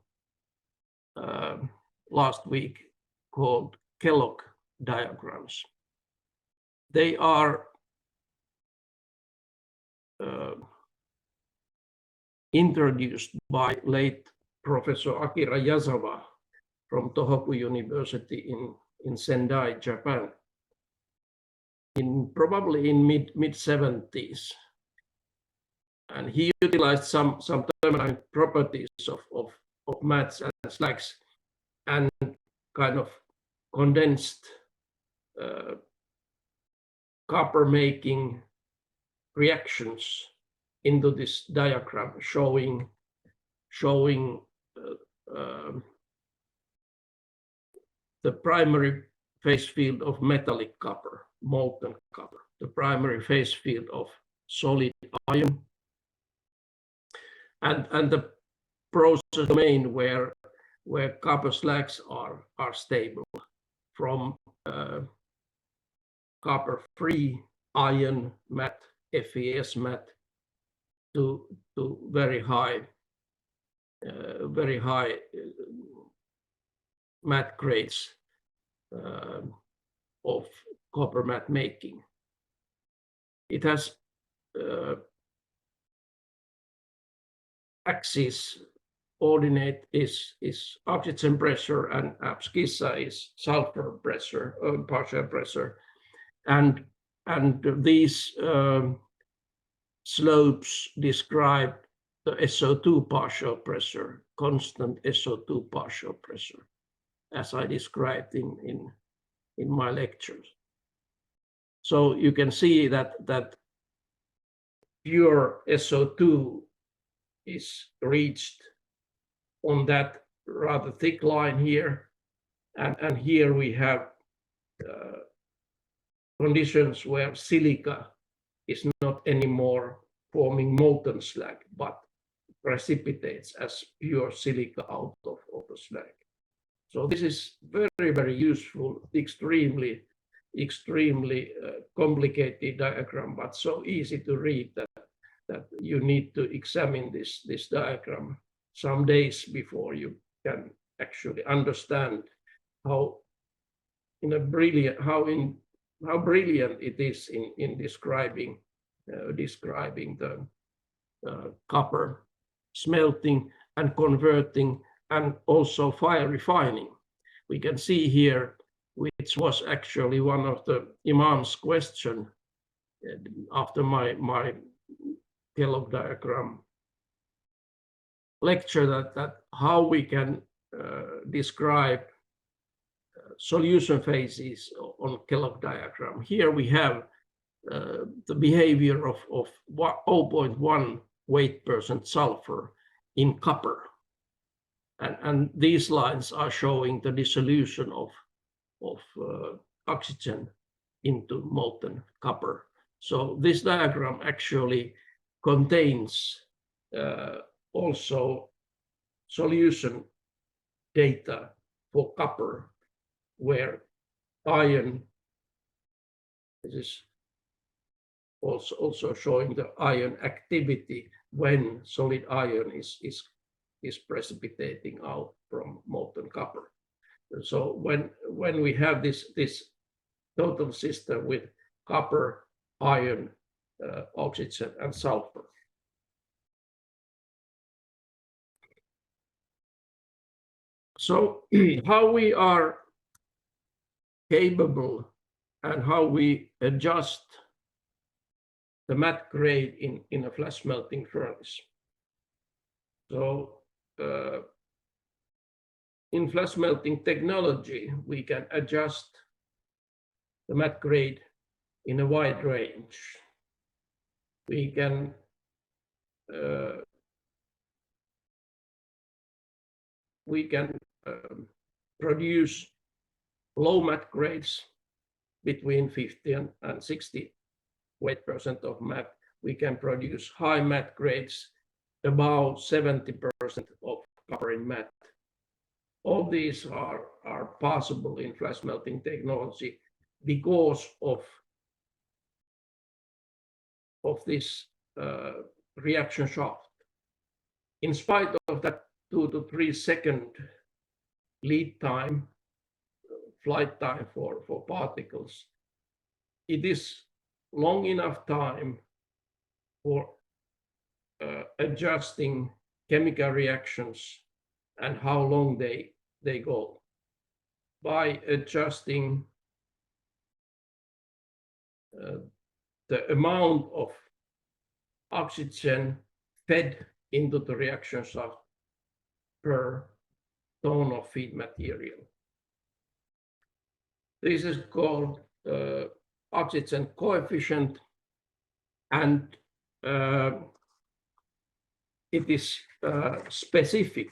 last week, called Kellogg diagrams. They are introduced by late Professor Akira Yazawa from Tohoku University in Sendai, Japan, probably in mid-70s. And he utilized some thermodynamic properties of mattes and slags and kind of condensed copper making reactions into this diagram, showing the primary phase field of metallic copper, molten copper, the primary phase field of solid iron, and the process domain where copper slags are stable, from copper-free iron matte, FES matte, to very high matte grades of copper matte making. It has axis ordinate is oxygen pressure, and abscissa is sulfur pressure, partial pressure, and these slopes describe the SO2 partial pressure, constant SO2 partial pressure, as I described in my lectures. So you can see that pure SO2 is reached on that rather thick line here, and here we have conditions where silica is not anymore forming molten slag, but precipitates as pure silica out of the slag. So this is very, very useful, extremely complicated diagram, but so easy to read that you need to examine this diagram some days before you can actually understand how brilliant it is in describing the copper smelting and converting, and also fire refining. We can see here, which was actually one of the Imam's question after my Kellogg diagram lecture, that how we can describe solution phases on Kellogg diagram. Here we have the behavior of 0.1 weight% sulfur in copper. And these lines are showing the dissolution of oxygen into molten copper. So this diagram actually contains also solution data for copper, where ion, this is also showing the ion activity when solid ion is precipitating out from molten copper. So when we have this total system with copper, iron, oxygen, and sulfur. So how we are capable and how we adjust the matte grade in a flash melting furnace. So in flash melting technology, we can adjust the matte grade in a wide range. We can produce low matte grades between 50 and 60 weight% of matte. We can produce high matte grades about 70% of copper in matte. All these are possible in flash melting technology because of this reaction shaft. In spite of that 2 to 3 second lead time, flight time for particles, it is long enough time for adjusting chemical reactions and how long they go. By adjusting the amount of oxygen fed into the reaction shaft per ton of feed material. This is called oxygen coefficient, and it is specific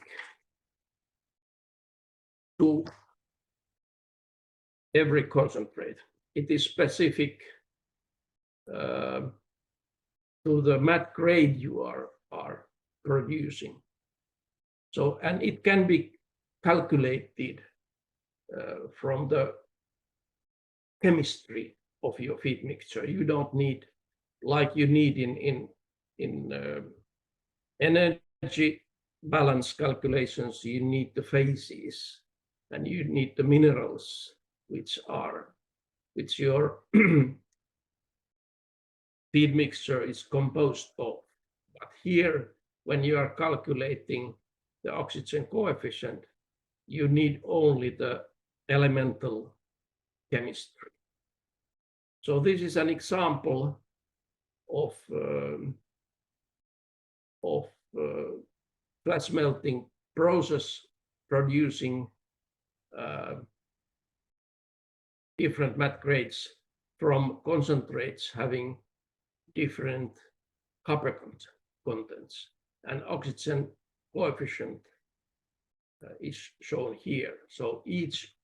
to every concentrate. It is specific to the matte grade you are producing. So, and it can be calculated from the chemistry of your feed mixture. You don't need, like you need in energy balance calculations, you need the phases and you need the minerals which your feed mixture is composed of. But here, when you are calculating the oxygen coefficient, you need only the elemental chemistry. So this is an example of flash melting process producing different matte grades from concentrates having different copper contents, and oxygen coefficient is shown here. So each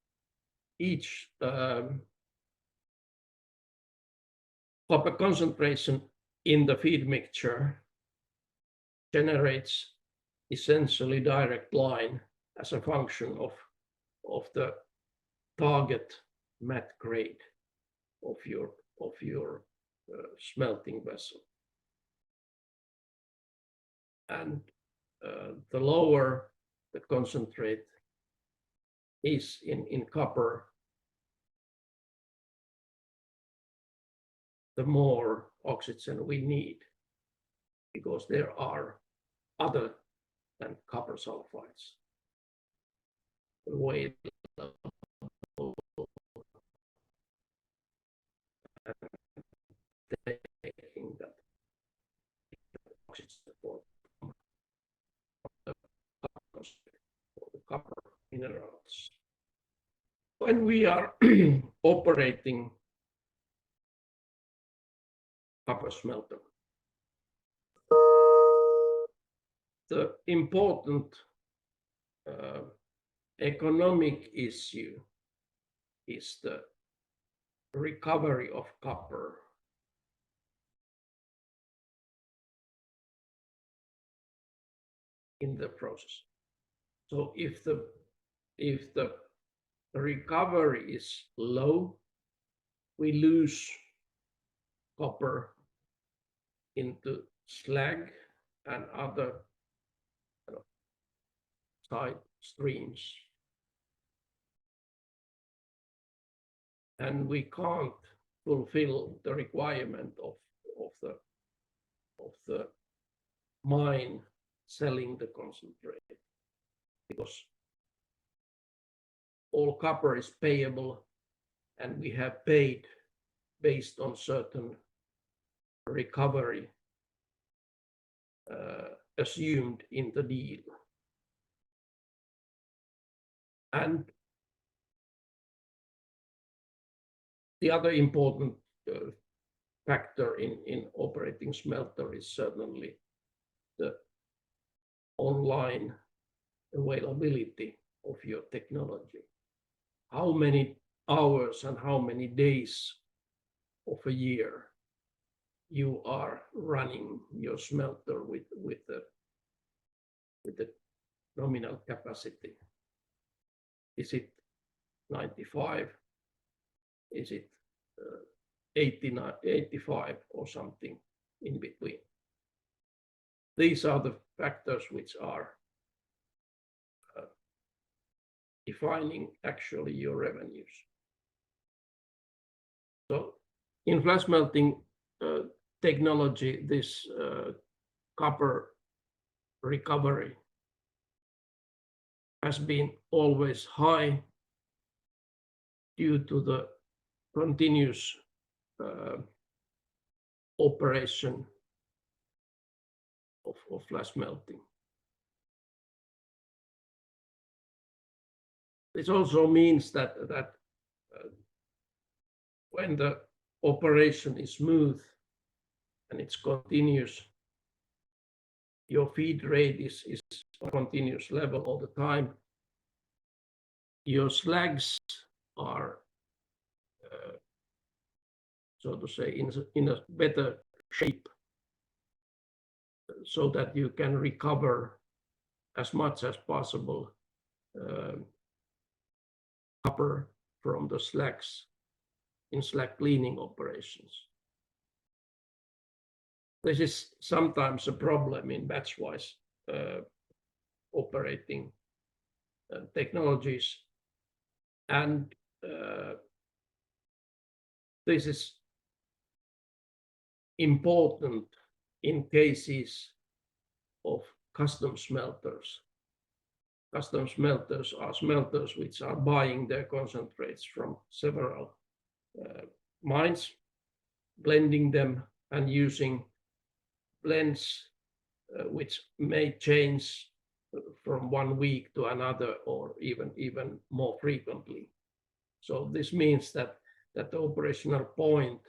copper concentration in the feed mixture generates essentially direct line as a function of the target matte grade of your smelting vessel. And the lower the concentrate is in copper, the more oxygen we need, because there are other than copper sulfides available taking that oxygen for the copper minerals. When we are operating copper smelter, the important economic issue is the recovery of copper in the process. So if the recovery is low, we lose copper into slag and other side streams. And we can't fulfill the requirement of the mine selling the concentrate, because all copper is payable and we have paid based on certain recovery assumed in the deal. And the other important factor in operating smelter is certainly the online availability of your technology. How many hours and how many days of a year you are running your smelter with the nominal capacity. Is it 95? Is it 89, 85 or something in between? These are the factors which are defining actually your revenues. So in flash melting technology, this copper recovery has been always high due to the continuous operation of flash melting. This also means that when the operation is smooth and it's continuous, your feed rate is on a continuous level all the time. Your slags are, so to say, in a better shape, so that you can recover as much as possible copper from the slags in slag cleaning operations. This is sometimes a problem in batch-wise operating technologies, and this is important in cases of custom smelters. Custom smelters are smelters which are buying their concentrates from several mines, blending them and using blends which may change from 1 week to another, or even more frequently. So this means that the operational point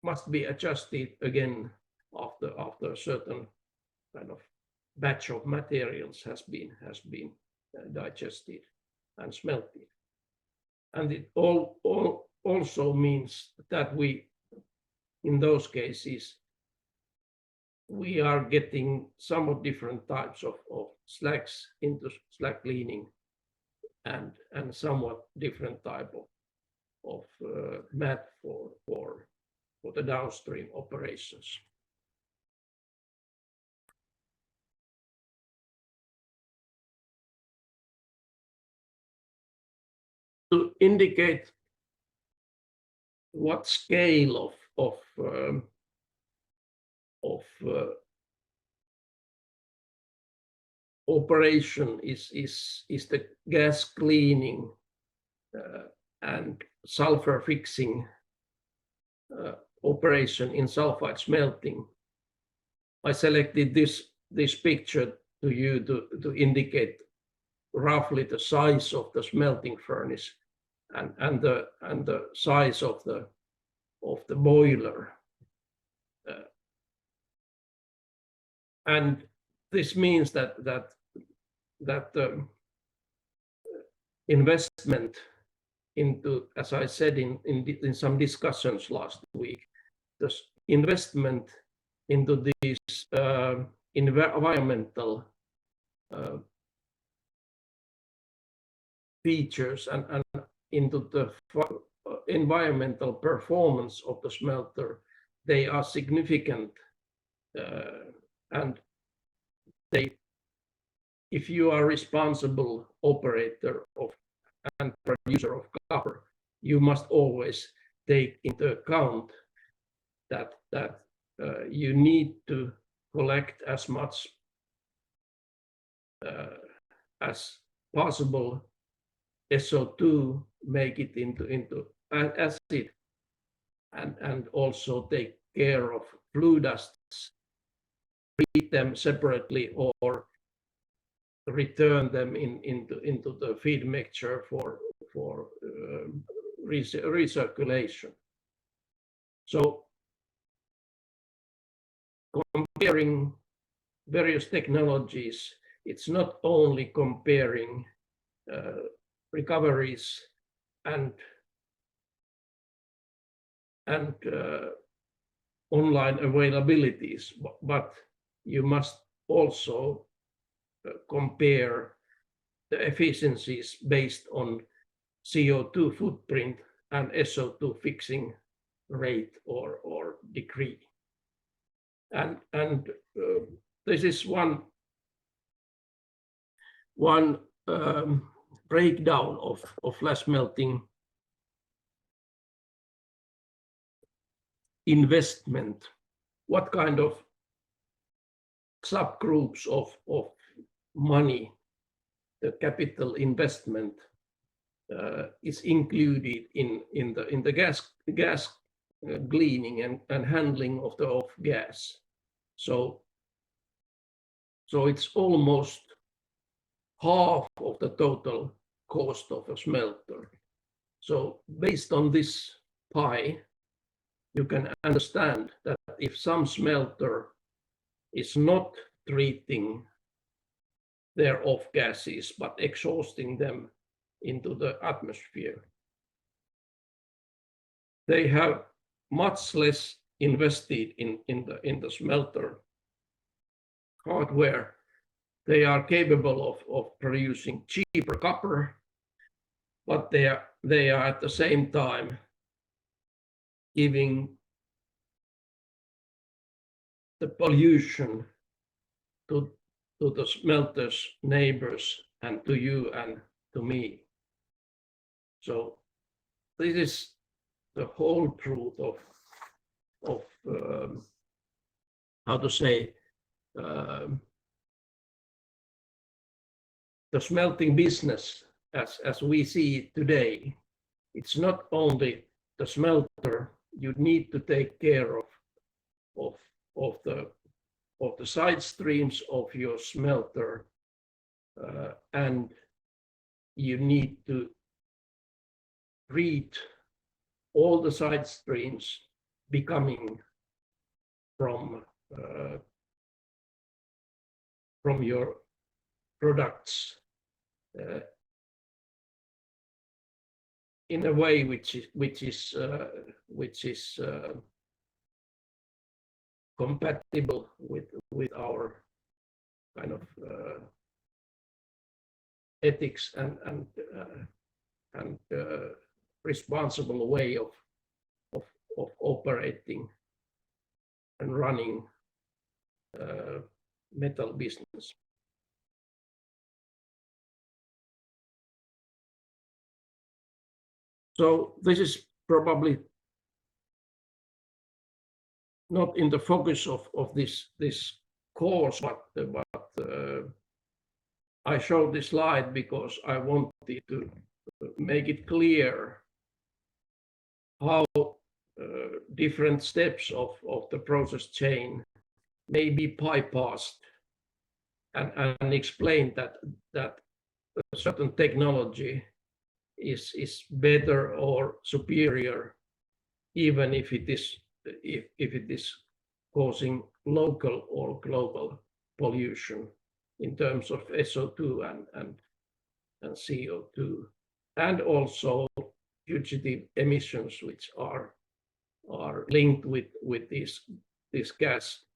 must be adjusted again after a certain kind of batch of materials has been digested and smelted. And also means that we, in those cases, we are getting somewhat different types of slags into slag cleaning and somewhat different type of mat for the downstream operations. To indicate what scale of operation is the gas cleaning and sulfur fixing operation in sulfide smelting, I selected this picture to you to indicate roughly the size of the smelting furnace and the size of the boiler. And this means that the investment into, as I said in some discussions last week, the investment into these environmental features and into the environmental performance of the smelter, they are significant, and if you are responsible operator of and producer of copper, you must always take into account that you need to collect as much as possible SO2, make it into acid, and also take care of flue dusts, treat them separately, or return them into the feed mixture for recirculation. So comparing various technologies, it's not only comparing recoveries and online availabilities, but you must also compare the efficiencies based on CO2 footprint and SO2 fixing rate or degree. And this is one breakdown of flash melting investment. What kind of subgroups of money the capital investment is included in the gas cleaning and handling of the off gas. So it's almost half of the total cost of a smelter. So based on this pie, you can understand that if some smelter is not treating their off gases but exhausting them into the atmosphere, they have much less invested in the smelter hardware. They are capable of producing cheaper copper, but they are at the same time giving the pollution to the smelter's neighbors and to you and to me. So this is the whole truth of how to say, the smelting business as we see it today. It's not only the smelter. You need to take care of the side streams of your smelter, and you need to treat all the side streams becoming from your products in a way which is compatible with our kind of ethics and responsible way of operating and running metal business. So this is probably not in the focus of this course, but I showed this slide because I wanted to make it clear how different steps of the process chain may be bypassed, and explain that a certain technology is better or superior, even if it is causing local or global pollution in terms of SO2 and CO2, and also fugitive emissions, which are linked with this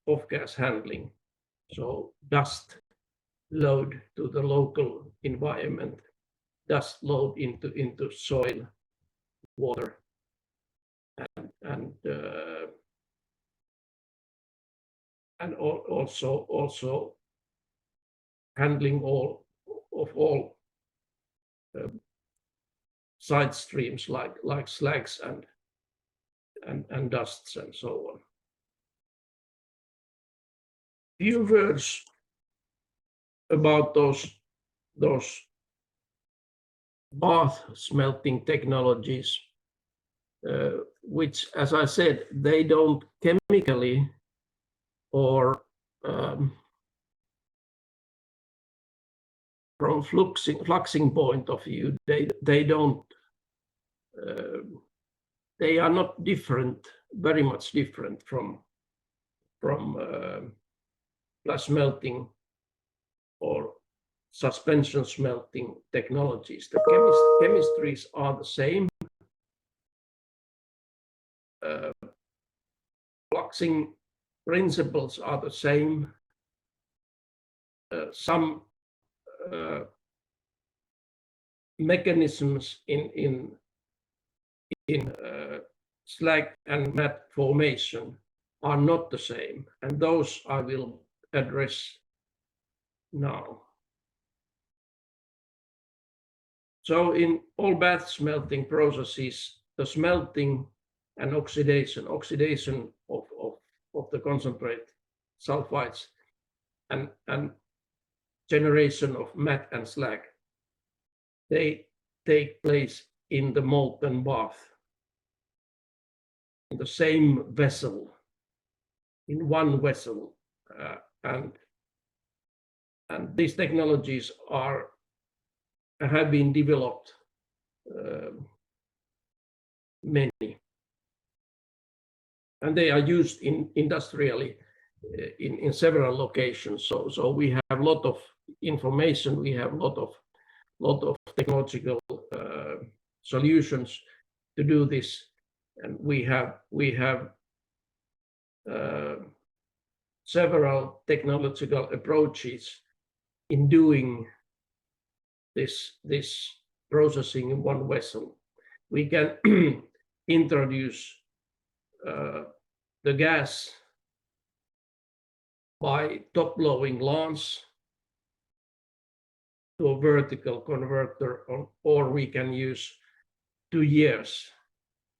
off-gas handling. So dust load to the local environment, dust load into soil, water, and also handling all side streams like slags and dusts and so on. Few words about those bath smelting technologies, which, as I said, they don't chemically or from fluxing point of view, they don't they are not different, very much different from glass melting or suspension smelting technologies. The chemistries are the same. Fluxing principles are the same. Some mechanisms in slag and matte formation are not the same, and those I will address now. So in all bath smelting processes, the smelting and oxidation of the concentrate sulfides and generation of matte and slag, they take place in the molten bath, in the same vessel, in one vessel, and these technologies have been developed, many, and they are used industrially in several locations. So we have a lot of information, we have a lot of technological solutions to do this, and we have several technological approaches in doing this processing in one vessel. We can introduce the gas by top blowing lance to a vertical converter, or we can use 2 years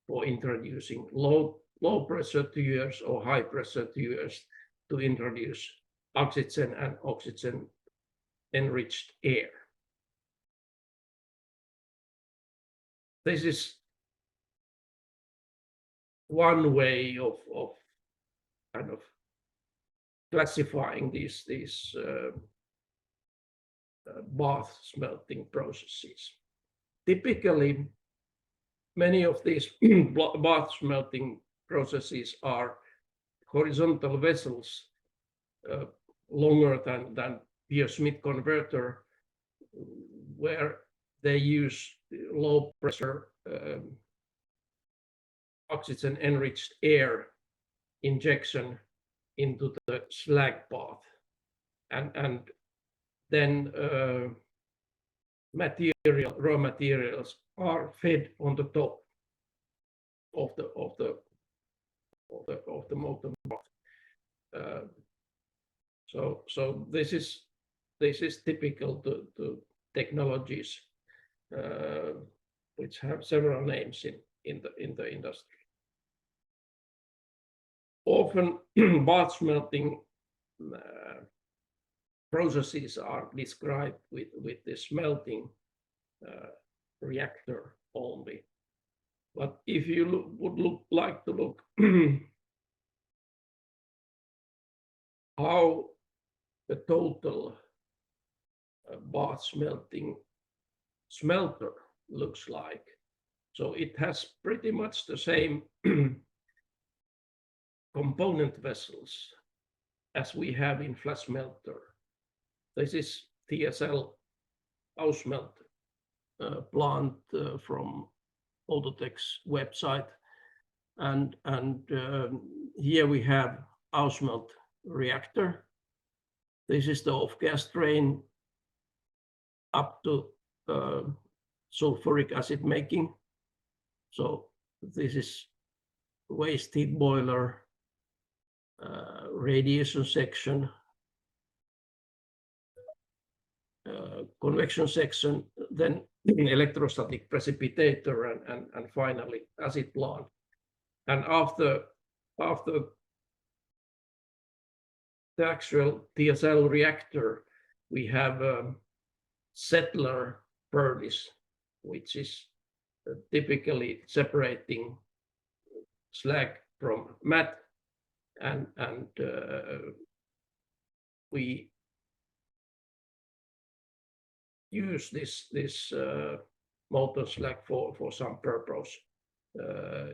for introducing low pressure tuyeres or high pressure tuyeres to introduce oxygen and oxygen enriched air. This is one way of kind of classifying these bath smelting processes. Typically, many of these bath smelting processes are horizontal vessels, longer than Beer-Smith converter, where they use low pressure oxygen-enriched air injection into the slag path, and then raw materials are fed on the top of the molten bath. So this is typical to technologies which have several names in the industry. Often bath smelting processes are described with the smelting reactor only. But if you would like to look how the total bath smelting smelter looks like, so it has pretty much the same component vessels as we have in flash smelter. This is TSL Ausmelt plant from Outotec's website, and here we have Ausmelt reactor. This is the off-gas drain up to sulfuric acid making. So this is waste heat boiler, radiation section, convection section, then electrostatic precipitator, and finally acid plant. And after the actual TSL reactor, we have a settler furnace, which is typically separating slag from matte, and we use this molten slag for some purpose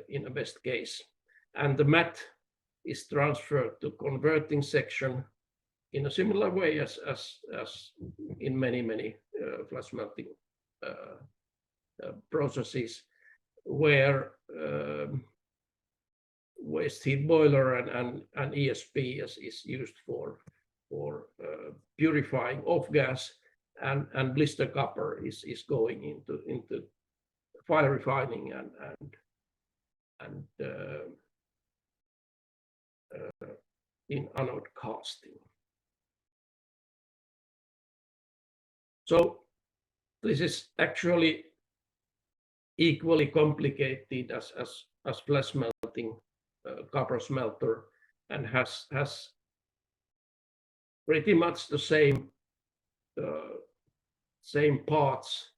in the best case. And the matte is transferred to converting section in a similar way as in many flash smelting processes, where waste heat boiler and ESP is used for purifying off gas, and blister copper is going into fire refining and in anode casting. So this is actually equally complicated as flash smelting copper smelter, and has pretty much the same parts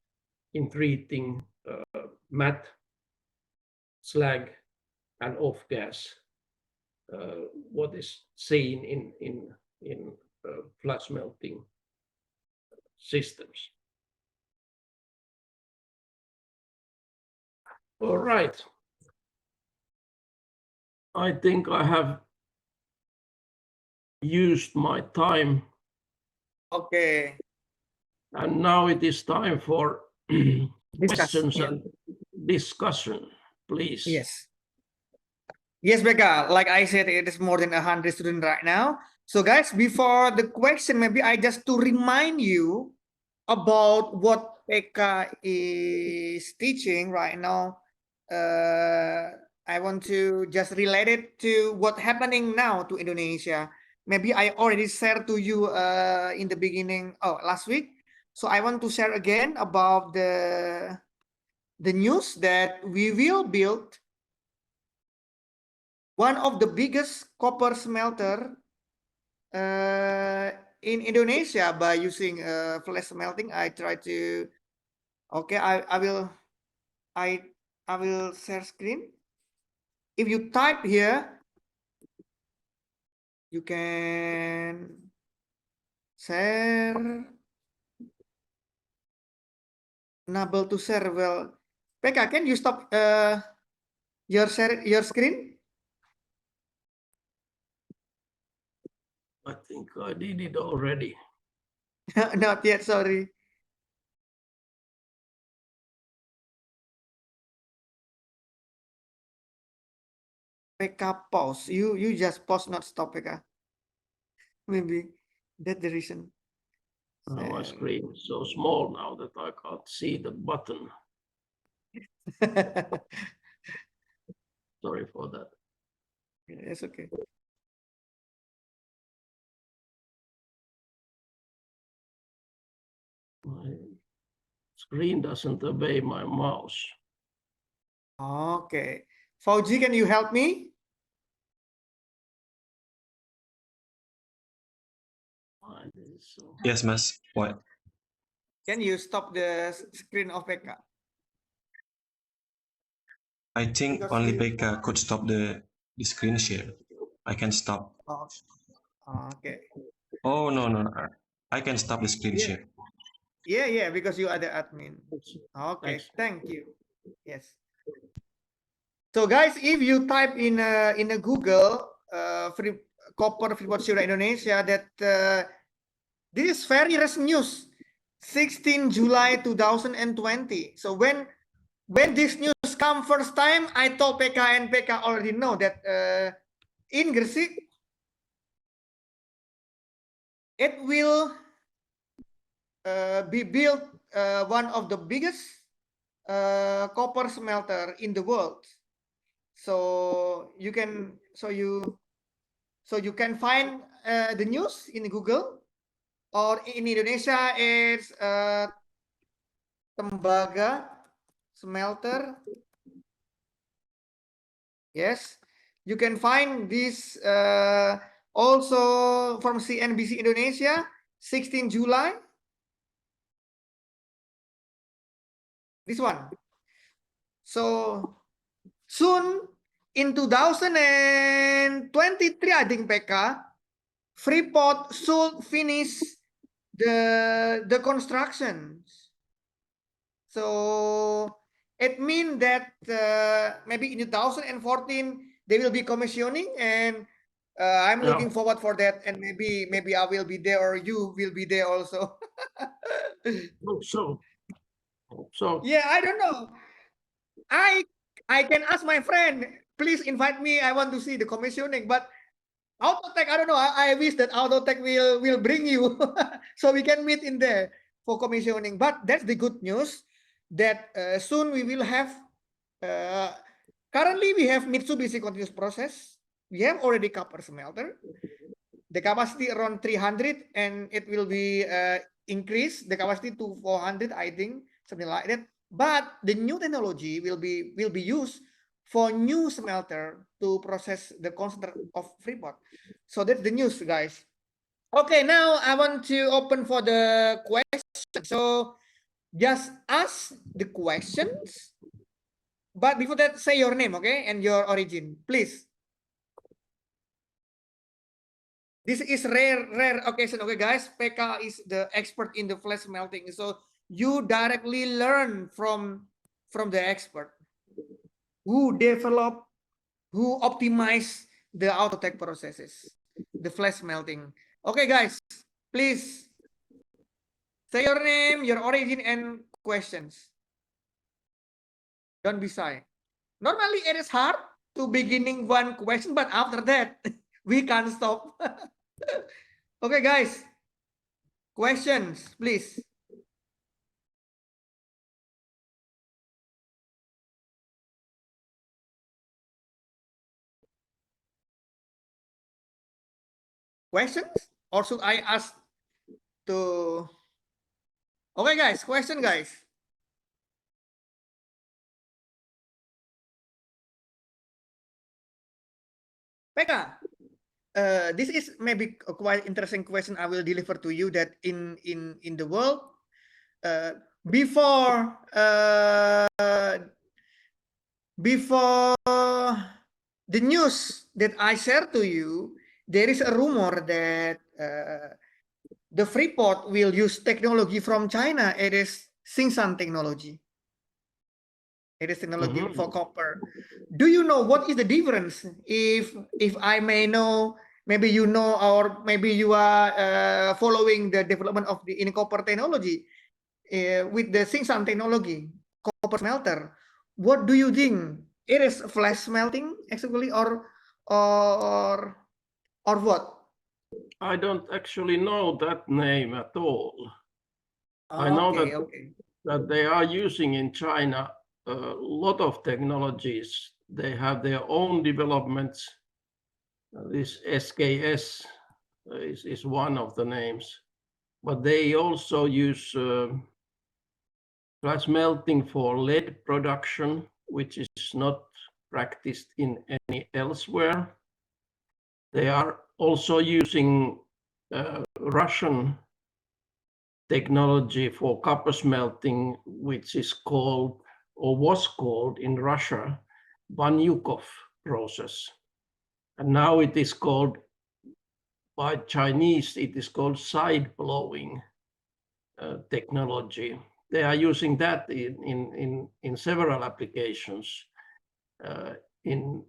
in treating matte, slag, and off gas, what is seen in flash smelting systems. All right. I think I have used my time. Okay. And now it is time for questions and discussion, please. Yes. Yes, Becca, like I said, it is more than 100 students right now. So guys, before the question, maybe I just to remind you about what Becca is teaching right now. I want to just relate it to what's happening now to Indonesia. Maybe I already shared to you in the beginning, last week. So I want to share again about the news that we will build one of the biggest copper smelter in Indonesia by using flash smelting. I try to, okay, I will share screen. If you type here, you can share, enable to share. Well, Pekka, can you stop your screen? I think I did it already. Not yet, sorry. PK pause. You just pause, not stop, PK. Maybe that's the reason. Now my screen is so small now that I can't see the button. Sorry for that. It's okay. My screen doesn't obey my mouse. Okay. Fauji, can you help me? Yes, Mas. What? Can you stop the screen of PK? I think Because only you- Pekka could stop the screen share. I can stop. Oh, okay. Oh, no, no, no. I can stop the screen Yeah. share. Yeah, because you are the admin. Okay, Thanks. thank you. Yes. So guys, if you type in a Google free copper Freeport Syura Indonesia, that this is very recent news, 16 July 2020. So when this news come first time, I told PK and PK already know that in Gresik it will be built one of the biggest copper smelter in the world. So you can find the news in Google, or in Indonesia it's Tembaga Smelter. Yes, you can find this also from CNBC Indonesia, 16 July. This one. So soon in 2023, I think, PK, Freeport should finish the construction. So it means that maybe in 2014 they will be commissioning, and I'm looking forward for that. And maybe I will be there, or you will be there also. Hope so. Hope so. Yeah, I don't know. I can ask my friend, please invite me. I want to see the commissioning. But Autotech, I don't know. I wish that Autotech will bring you so we can meet in there for commissioning. But that's the good news, that soon we will have. Currently, we have Mitsubishi continuous process. We have already copper smelter. The capacity around 300, and it will be increased the capacity to 400, I think, something like that. But the new technology will be used for new smelter to process the concentrate of Freeport. So that's the news, guys. Okay, now I want to open for the question. So just ask the questions, but before that, say your name, okay, and your origin, please. This is rare occasion, okay, guys. PK is the expert in the flash melting, so you directly learn from the expert who develop, who optimize the Autotech processes, the flash melting. Okay, guys, please say your name, your origin, and questions. Don't be shy. Normally, it is hard to beginning one question, but after that, we can't stop. Okay, guys. Questions, please. Questions? Or should I ask to... Okay, guys. Question, guys. PK, this is maybe a quite interesting question I will deliver to you, that in the world, before the news that I share to you, there is a rumor that the Freeport will use technology from China. It is Xinjiang technology. It is technology for copper. Do you know what is the difference? If I may know, maybe you know, or maybe you are following the development of the in copper technology with the Xinjiang technology, copper smelter. What do you think it is flash smelting actually, or what? I don't actually know that name at all. I know Okay, that okay. that they are using in China a lot of technologies. They have their own developments. This SKS is one of the names, but they also use flash melting for lead production, which is not practiced in any elsewhere. They are also using Russian technology for copper smelting, which is called, or was called in Russia, Banyukov process. And now it is called, by Chinese, it is called side blowing technology. They are using that in several applications, in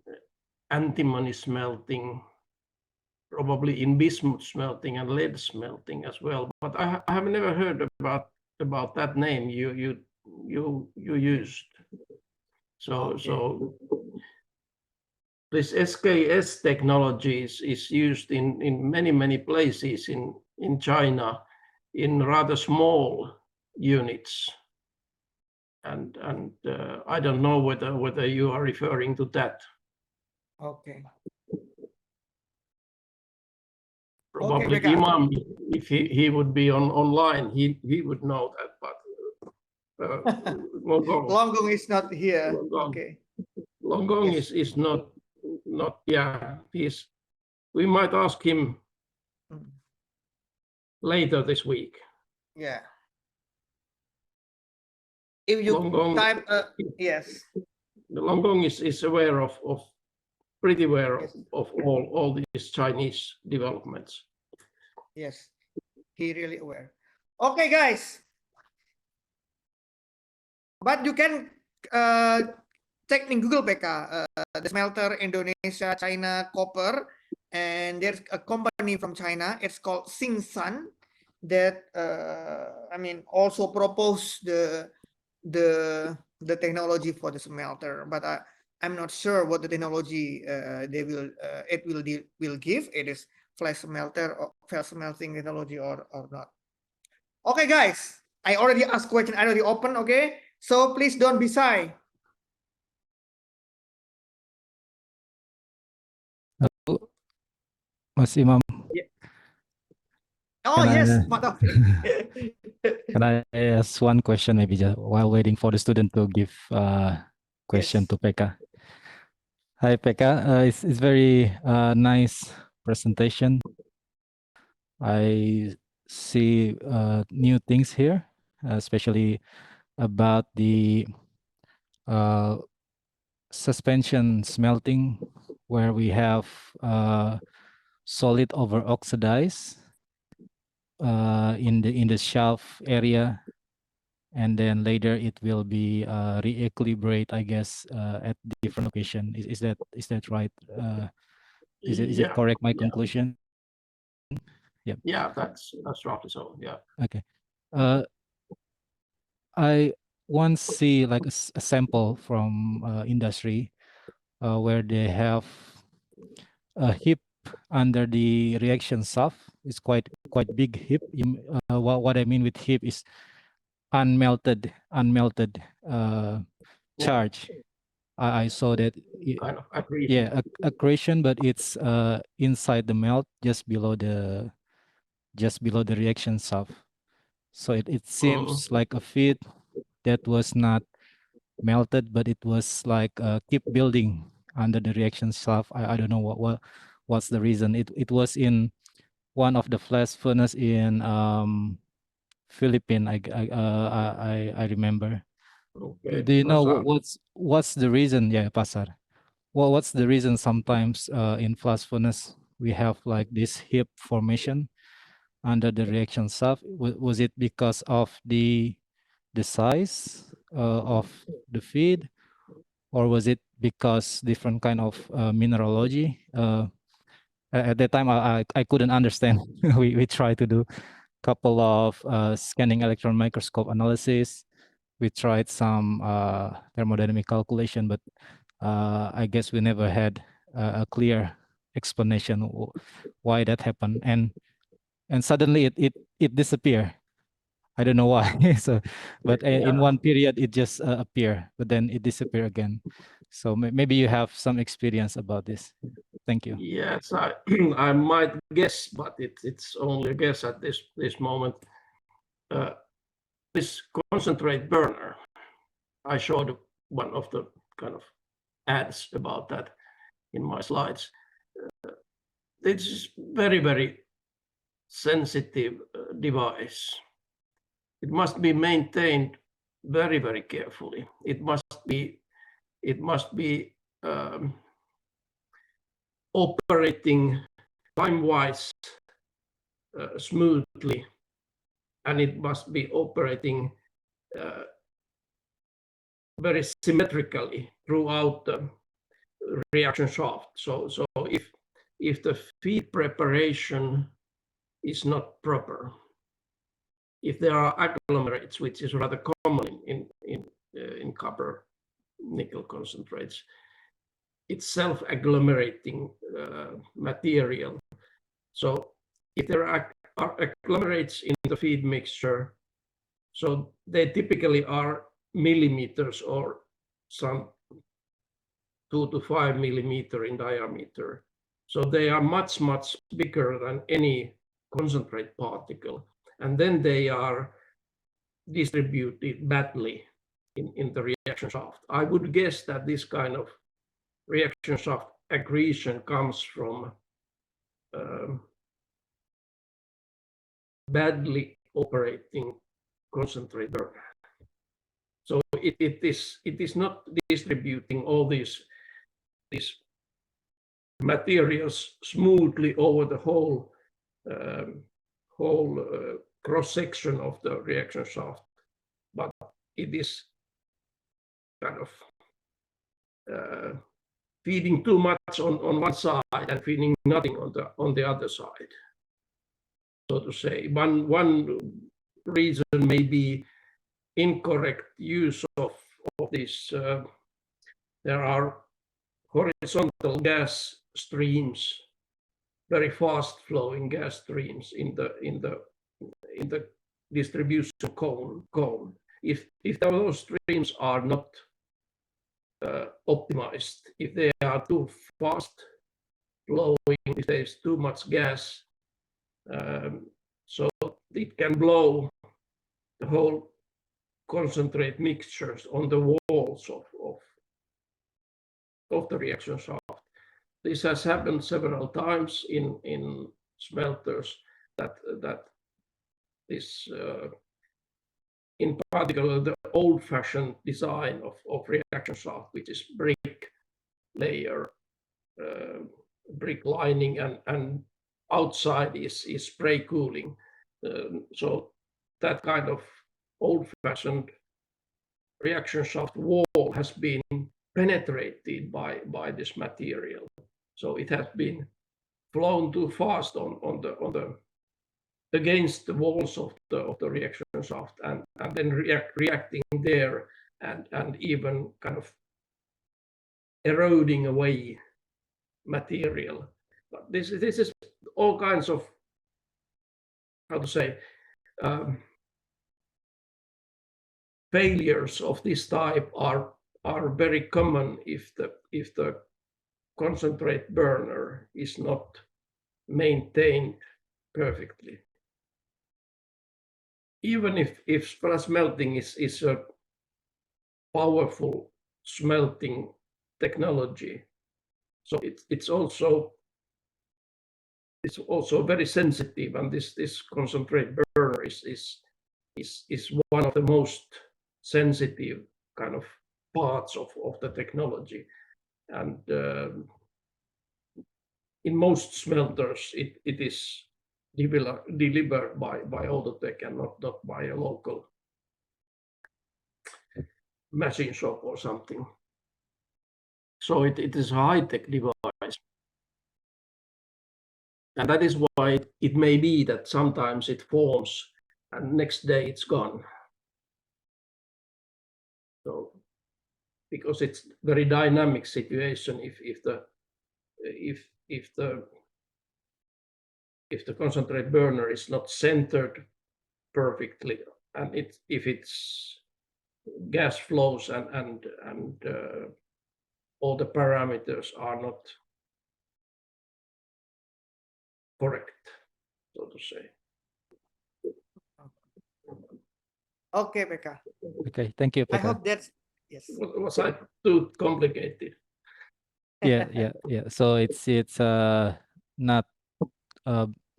antimony smelting, probably in bismuth smelting and lead smelting as well. But I have never heard about that name you used. So this SKS technology is used in many places in China in rather small units. And I don't know whether you are referring to that. Okay. Probably Pekka. Imam, if he would be online, he would know that. But Longgong is not here. Longgong. Okay. Longgong Yes. is not. Yeah. We might ask him Mm. later this week. Yeah. If you Longgong, type, yes. Longgong is aware of pretty aware Yes. of all these Chinese developments. Yes, he really aware. Okay, guys. But you can check in Google, Pekka, the smelter Indonesia, China, copper, and there's a company from China. It's called Xingsan that I mean also propose the technology for the smelter, but I'm not sure what the technology will give. It is flash smelter or flash smelting technology or not. Okay, guys, I already asked question. I already opened. Okay, so please don't be shy. Mas Imam, Oh Can I- yes, Pak Taufik. can I ask one question maybe just while waiting for the student to give question Yes. to Pekka? Hi Pekka, it's very nice presentation. I see new things here, especially about the suspension smelting, where we have solid over oxidized in the shelf area, and then later it will be re-equilibrate, I guess, at different location. Is that right? Is it correct? My conclusion. Yeah, that's roughly so. Yeah. Okay. I once see like a sample from industry where they have a heap under the reaction shaft. It's quite big heap. What I mean with heap is unmelted charge. I saw that. Kind of accretion. Yeah, accretion, but it's inside the melt, just below the reaction shaft. So it seems like a feed that was not melted, but it was like keep building under the reaction shaft. I don't know what's the reason. It was in one of the flash furnace in Philippines. I remember. Okay. Do you know Pasar. what's the reason? Yeah, Pasar. Well, what's the reason sometimes in flash furnace we have like this heap formation under the reaction shaft? Was it because of the size of the feed, or was it because different kind of mineralogy? At that time, I couldn't understand. we tried to do couple of scanning electron microscope analysis. We tried some thermodynamic calculation, but I guess we never had a clear explanation why that happened, and suddenly it disappeared. I don't know why. So, but in Yeah. one period it just appear, but then it disappear again. So maybe you have some experience about this. Thank you. Yes, I I might guess, but it's only a guess at this moment. This concentrate burner, I showed one of the kind of ads about that in my slides. It's very sensitive device. It must be maintained very carefully. It must be operating time-wise smoothly, and it must be operating very symmetrically throughout the reaction shaft. So if the feed preparation is not proper, if there are agglomerates, which is rather common in copper nickel concentrates, it's self-agglomerating material. So if there are agglomerates in the feed mixture, so they typically are millimeters or some 2 to 5 millimeter in diameter. So they are much bigger than any concentrate particle. And then they are distributed badly in the reaction shaft. I would guess that this kind of reaction shaft accretion comes from badly operating concentrate burner. So it is not distributing all these materials smoothly over the whole cross section of the reaction shaft, but it is kind of feeding too much on one side and feeding nothing on the other side, so to say. One reason may be incorrect use of this. There are horizontal gas streams, very fast flowing gas streams in the distribution cone. If those streams are not optimized, if they are too fast flowing, if there's too much gas, so it can blow the whole concentrate mixtures on the walls of the reaction shaft. This has happened several times in smelters that this in particular the old-fashioned design of reaction shaft, which is brick layer, brick lining, and outside is spray cooling. So that kind of old-fashioned reaction shaft wall has been penetrated by this material. So it has been flown too fast on the against the walls of the reaction shaft, and then reacting there and even kind of eroding away material. But this is all kinds of, how to say, failures of this type are very common if the concentrate burner is not maintained perfectly. Even if smelting is a powerful smelting technology, so it's also very sensitive, and this concentrate burner is one of the most sensitive kind of parts of the technology. And in most smelters, it is delivered by Outotec and not by a local machine shop or something. So it is a high-tech device. And that is why it may be that sometimes it forms and next day it's gone. So because it's very dynamic situation if the concentrate burner is not centered perfectly, and if it's gas flows and all the parameters are not correct, so to say. Okay, Pekka. Okay, thank you, I Pekka. hope that's yes. Was I too complicated? Yeah. So it's not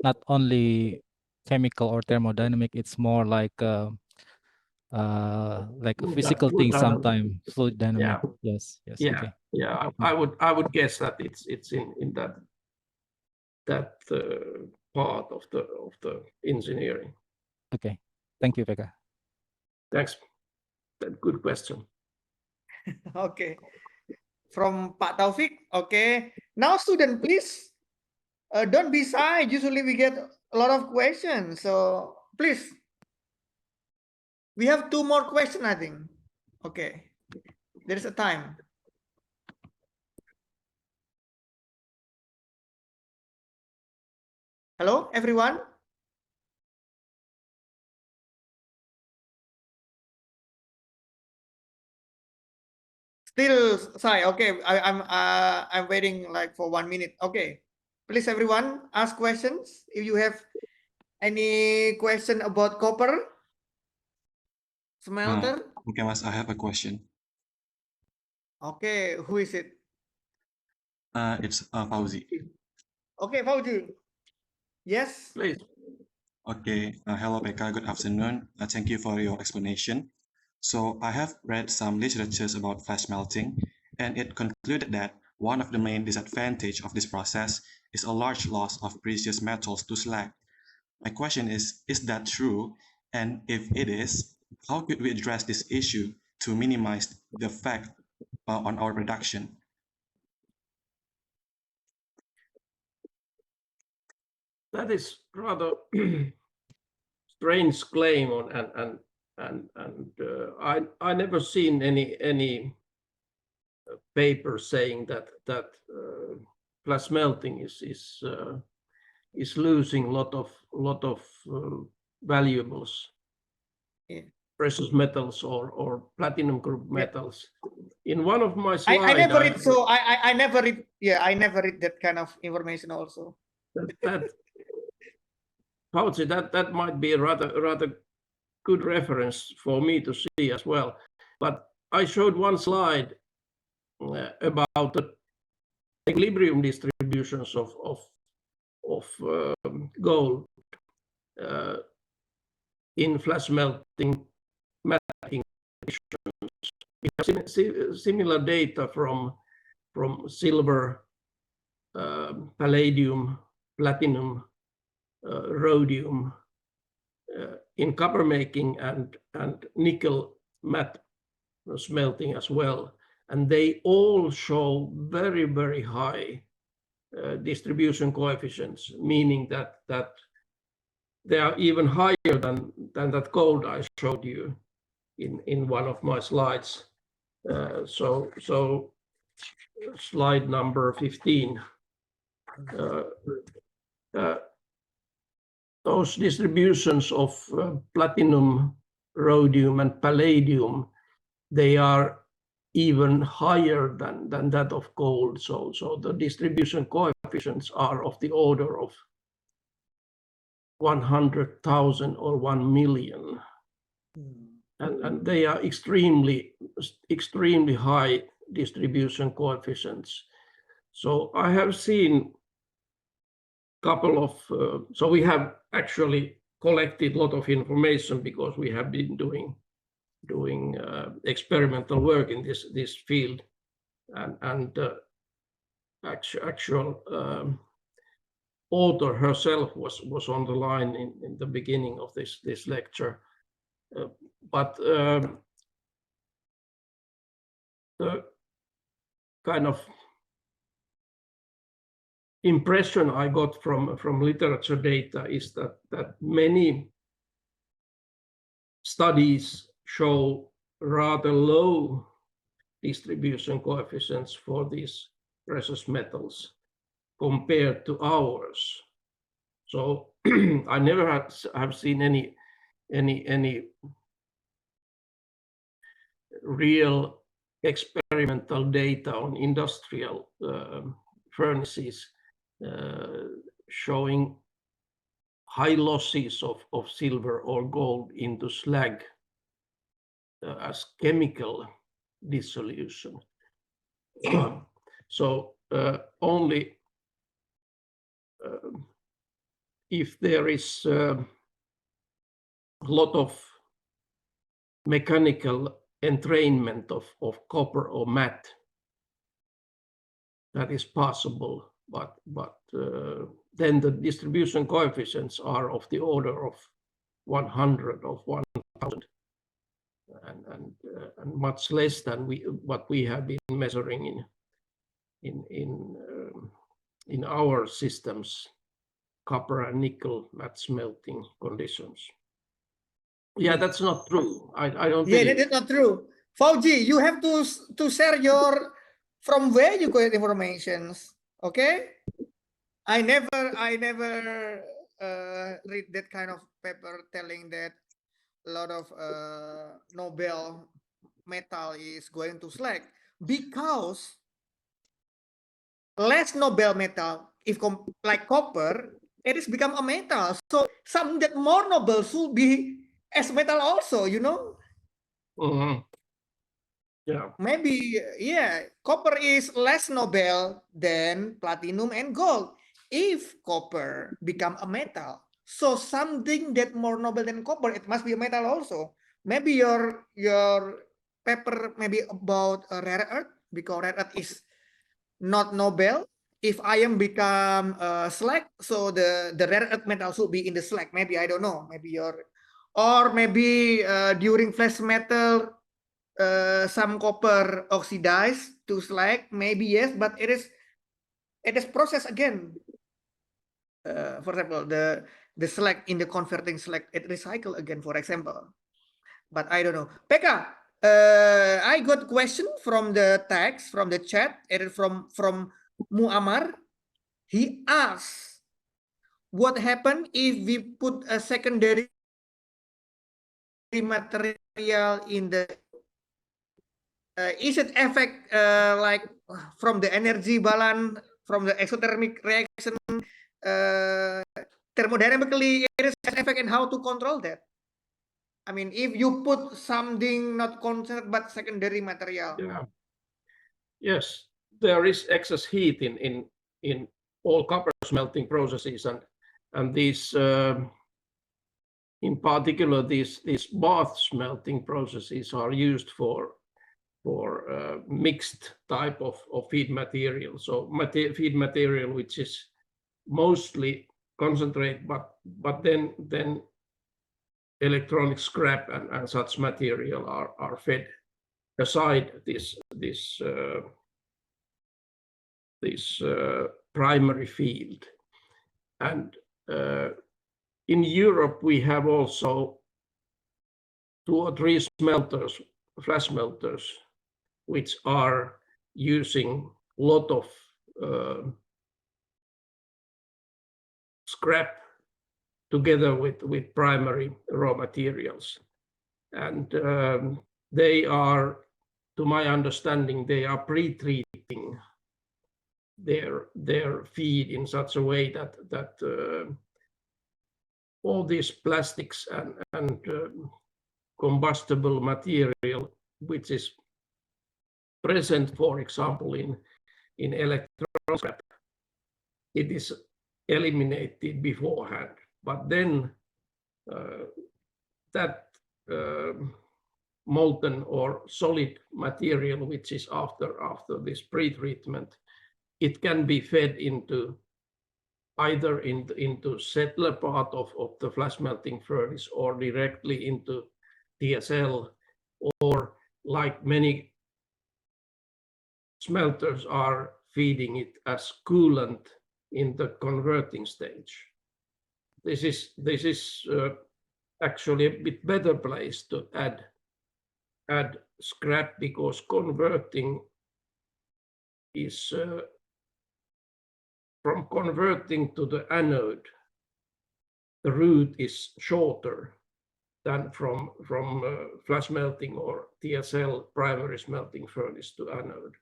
not only chemical or thermodynamic, it's more like a Fluid physical dy- thing fluid dynamic. sometimes, fluid dynamic. Yes, Yeah, okay. yeah. I would guess that it's in that part of the engineering. Okay, thank you, Pekka. Thanks. Good question. Okay. From Pak Taufik. Okay. Now, student, please don't be shy. Usually we get a lot of questions. So please, we have 2 more questions, I think. Okay. There is a time. Hello, everyone. Still shy. Okay, I'm waiting like for 1 minute. Okay, please everyone ask questions if you have any question about copper smelter. Okay, Mas, I have a question. Okay, who is it? It's Fauzi. Okay, Fauzi. Yes. Please. Okay, hello Pekka, good afternoon. Thank you for your explanation. So I have read some literatures about flash melting, and it concluded that one of the main disadvantages of this process is a large loss of precious metals to slag. My question is that true? And if it is, how could we address this issue to minimize the effect on our production? That is rather strange claim I never seen any paper saying that flash melting is losing a lot of valuables, Yeah. precious metals or platinum group metals. In one of my slides, I never read. So I never read. Yeah, I never read that kind of information also. Fauzi, that might be a rather good reference for me to see as well. But I showed one slide about the equilibrium distributions of gold in flash melting mapping conditions. We have similar data from silver, palladium, platinum, rhodium in copper making and nickel matte smelting as well, and they all show very high distribution coefficients, meaning that they are even higher than that gold I showed you in one of my slides. So slide number 15. Those distributions of platinum, rhodium, and palladium, they are even higher than that of gold. So the distribution coefficients are of the order of 100,000 or 1 million. And they are extremely high distribution coefficients. So I have seen couple of, so we have actually collected a lot of information because we have been doing experimental work in this field, and actual author herself was on the line in the beginning of this lecture, but the kind of impression I got from literature data is that many studies show rather low distribution coefficients for these precious metals compared to ours. So I never have seen any real experimental data on industrial furnaces showing high losses of silver or gold into slag as chemical dissolution. So only if there is a lot of mechanical entrainment of copper or matte, that is possible, but then the distribution coefficients are of the order of 100 of 1000 and much less than what we have been measuring in our systems, copper and nickel matte smelting conditions. Yeah, that's not true. I don't Yeah, believe that is not true. Fauji, you have to share your from where you got informations. Okay, I never read that kind of paper telling that a lot of Nobel metal is going to slag, because less Nobel metal, if like copper, it has become a metal. So some that more Nobel should be as metal also, you know. Mhm. Yeah. Maybe, yeah, copper is less Nobel than platinum and gold. If copper become a metal, so something that more Nobel than copper, it must be a metal also. Maybe your paper maybe about rare earth, because rare earth is not Nobel. If iron become slag, so the rare earth metal should be in the slag. Maybe, I don't know. Maybe or maybe during flash metal, some copper oxidized to slag. Maybe yes, but it is processed again. For example, the slag in the converting slag, it recycle again, for example. But I don't know. Pekka, I got question from the text, from the chat, from Muammar. He asks, what happen if we put a secondary material in the is it effect like from the energy balance, from the exothermic reaction, thermodynamically, it is effect, and how to control that? I mean, if you put something not constant but secondary material. Yeah. Yes, there is excess heat in all copper smelting processes, and these in particular these bath smelting processes are used for mixed type of feed material. So feed material which is mostly concentrate, but then electronic scrap and such material are fed aside this primary field. And in Europe we have also 2 or 3 smelters, flash smelters, which are using a lot of scrap together with primary raw materials. And they are, to my understanding, they are pre-treating their feed in such a way that all these plastics and combustible material, which is present, for example, in electron scrap, it is eliminated beforehand. But then that molten or solid material, which is after this pre-treatment, it can be fed into either into settler part of the flash melting furnace or directly into TSL, or like many smelters are feeding it as coolant in the converting stage. This is actually a bit better place to add add scrap because converting is from converting to the anode, the route is shorter than from flash melting or TSL primary smelting furnace to anode.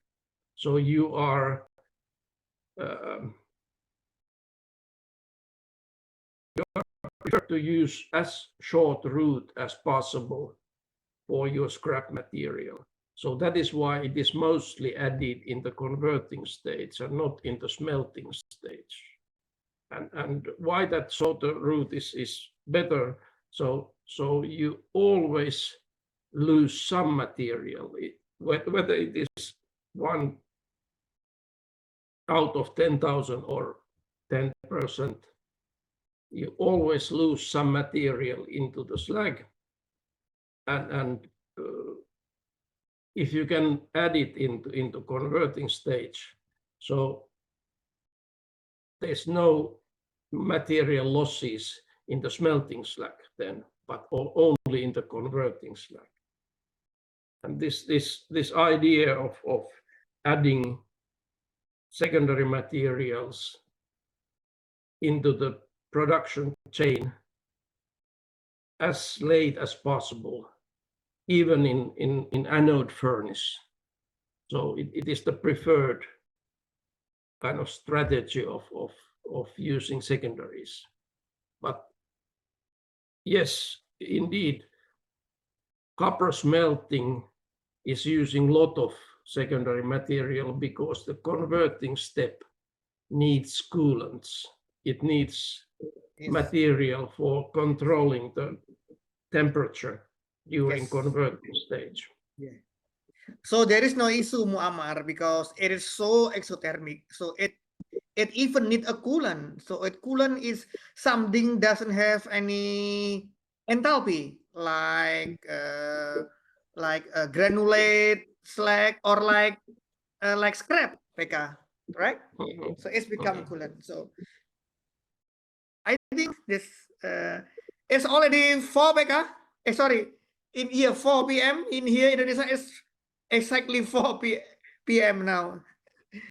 So you are prefer to use as short route as possible for your scrap material. So that is why it is mostly added in the converting stage and not in the smelting stage. And why that shorter route is better, so you always lose some material, whether it is 1 out of 10,000 or 10%, you always lose some material into the slag. And if you can add it into converting stage, so there's no material losses in the smelting slag then, but only in the converting slag. And this idea of adding secondary materials into the production chain as late as possible, even in anode furnace. So it is the preferred kind of strategy of using secondaries. But yes, indeed, copper smelting is using a lot of secondary material because the converting step needs coolants. It needs material for controlling the temperature during converting stage. Yeah. So there is no issue, Muammar, because it is so exothermic. So it even need a coolant. So a coolant is something doesn't have any enthalpy, like granulate, slag, or like scrap, PK, right? So it's become coolant. So I think this it's already 4 PK. Sorry, in here 4 p.m. In here Indonesia is exactly 4 p.m. now.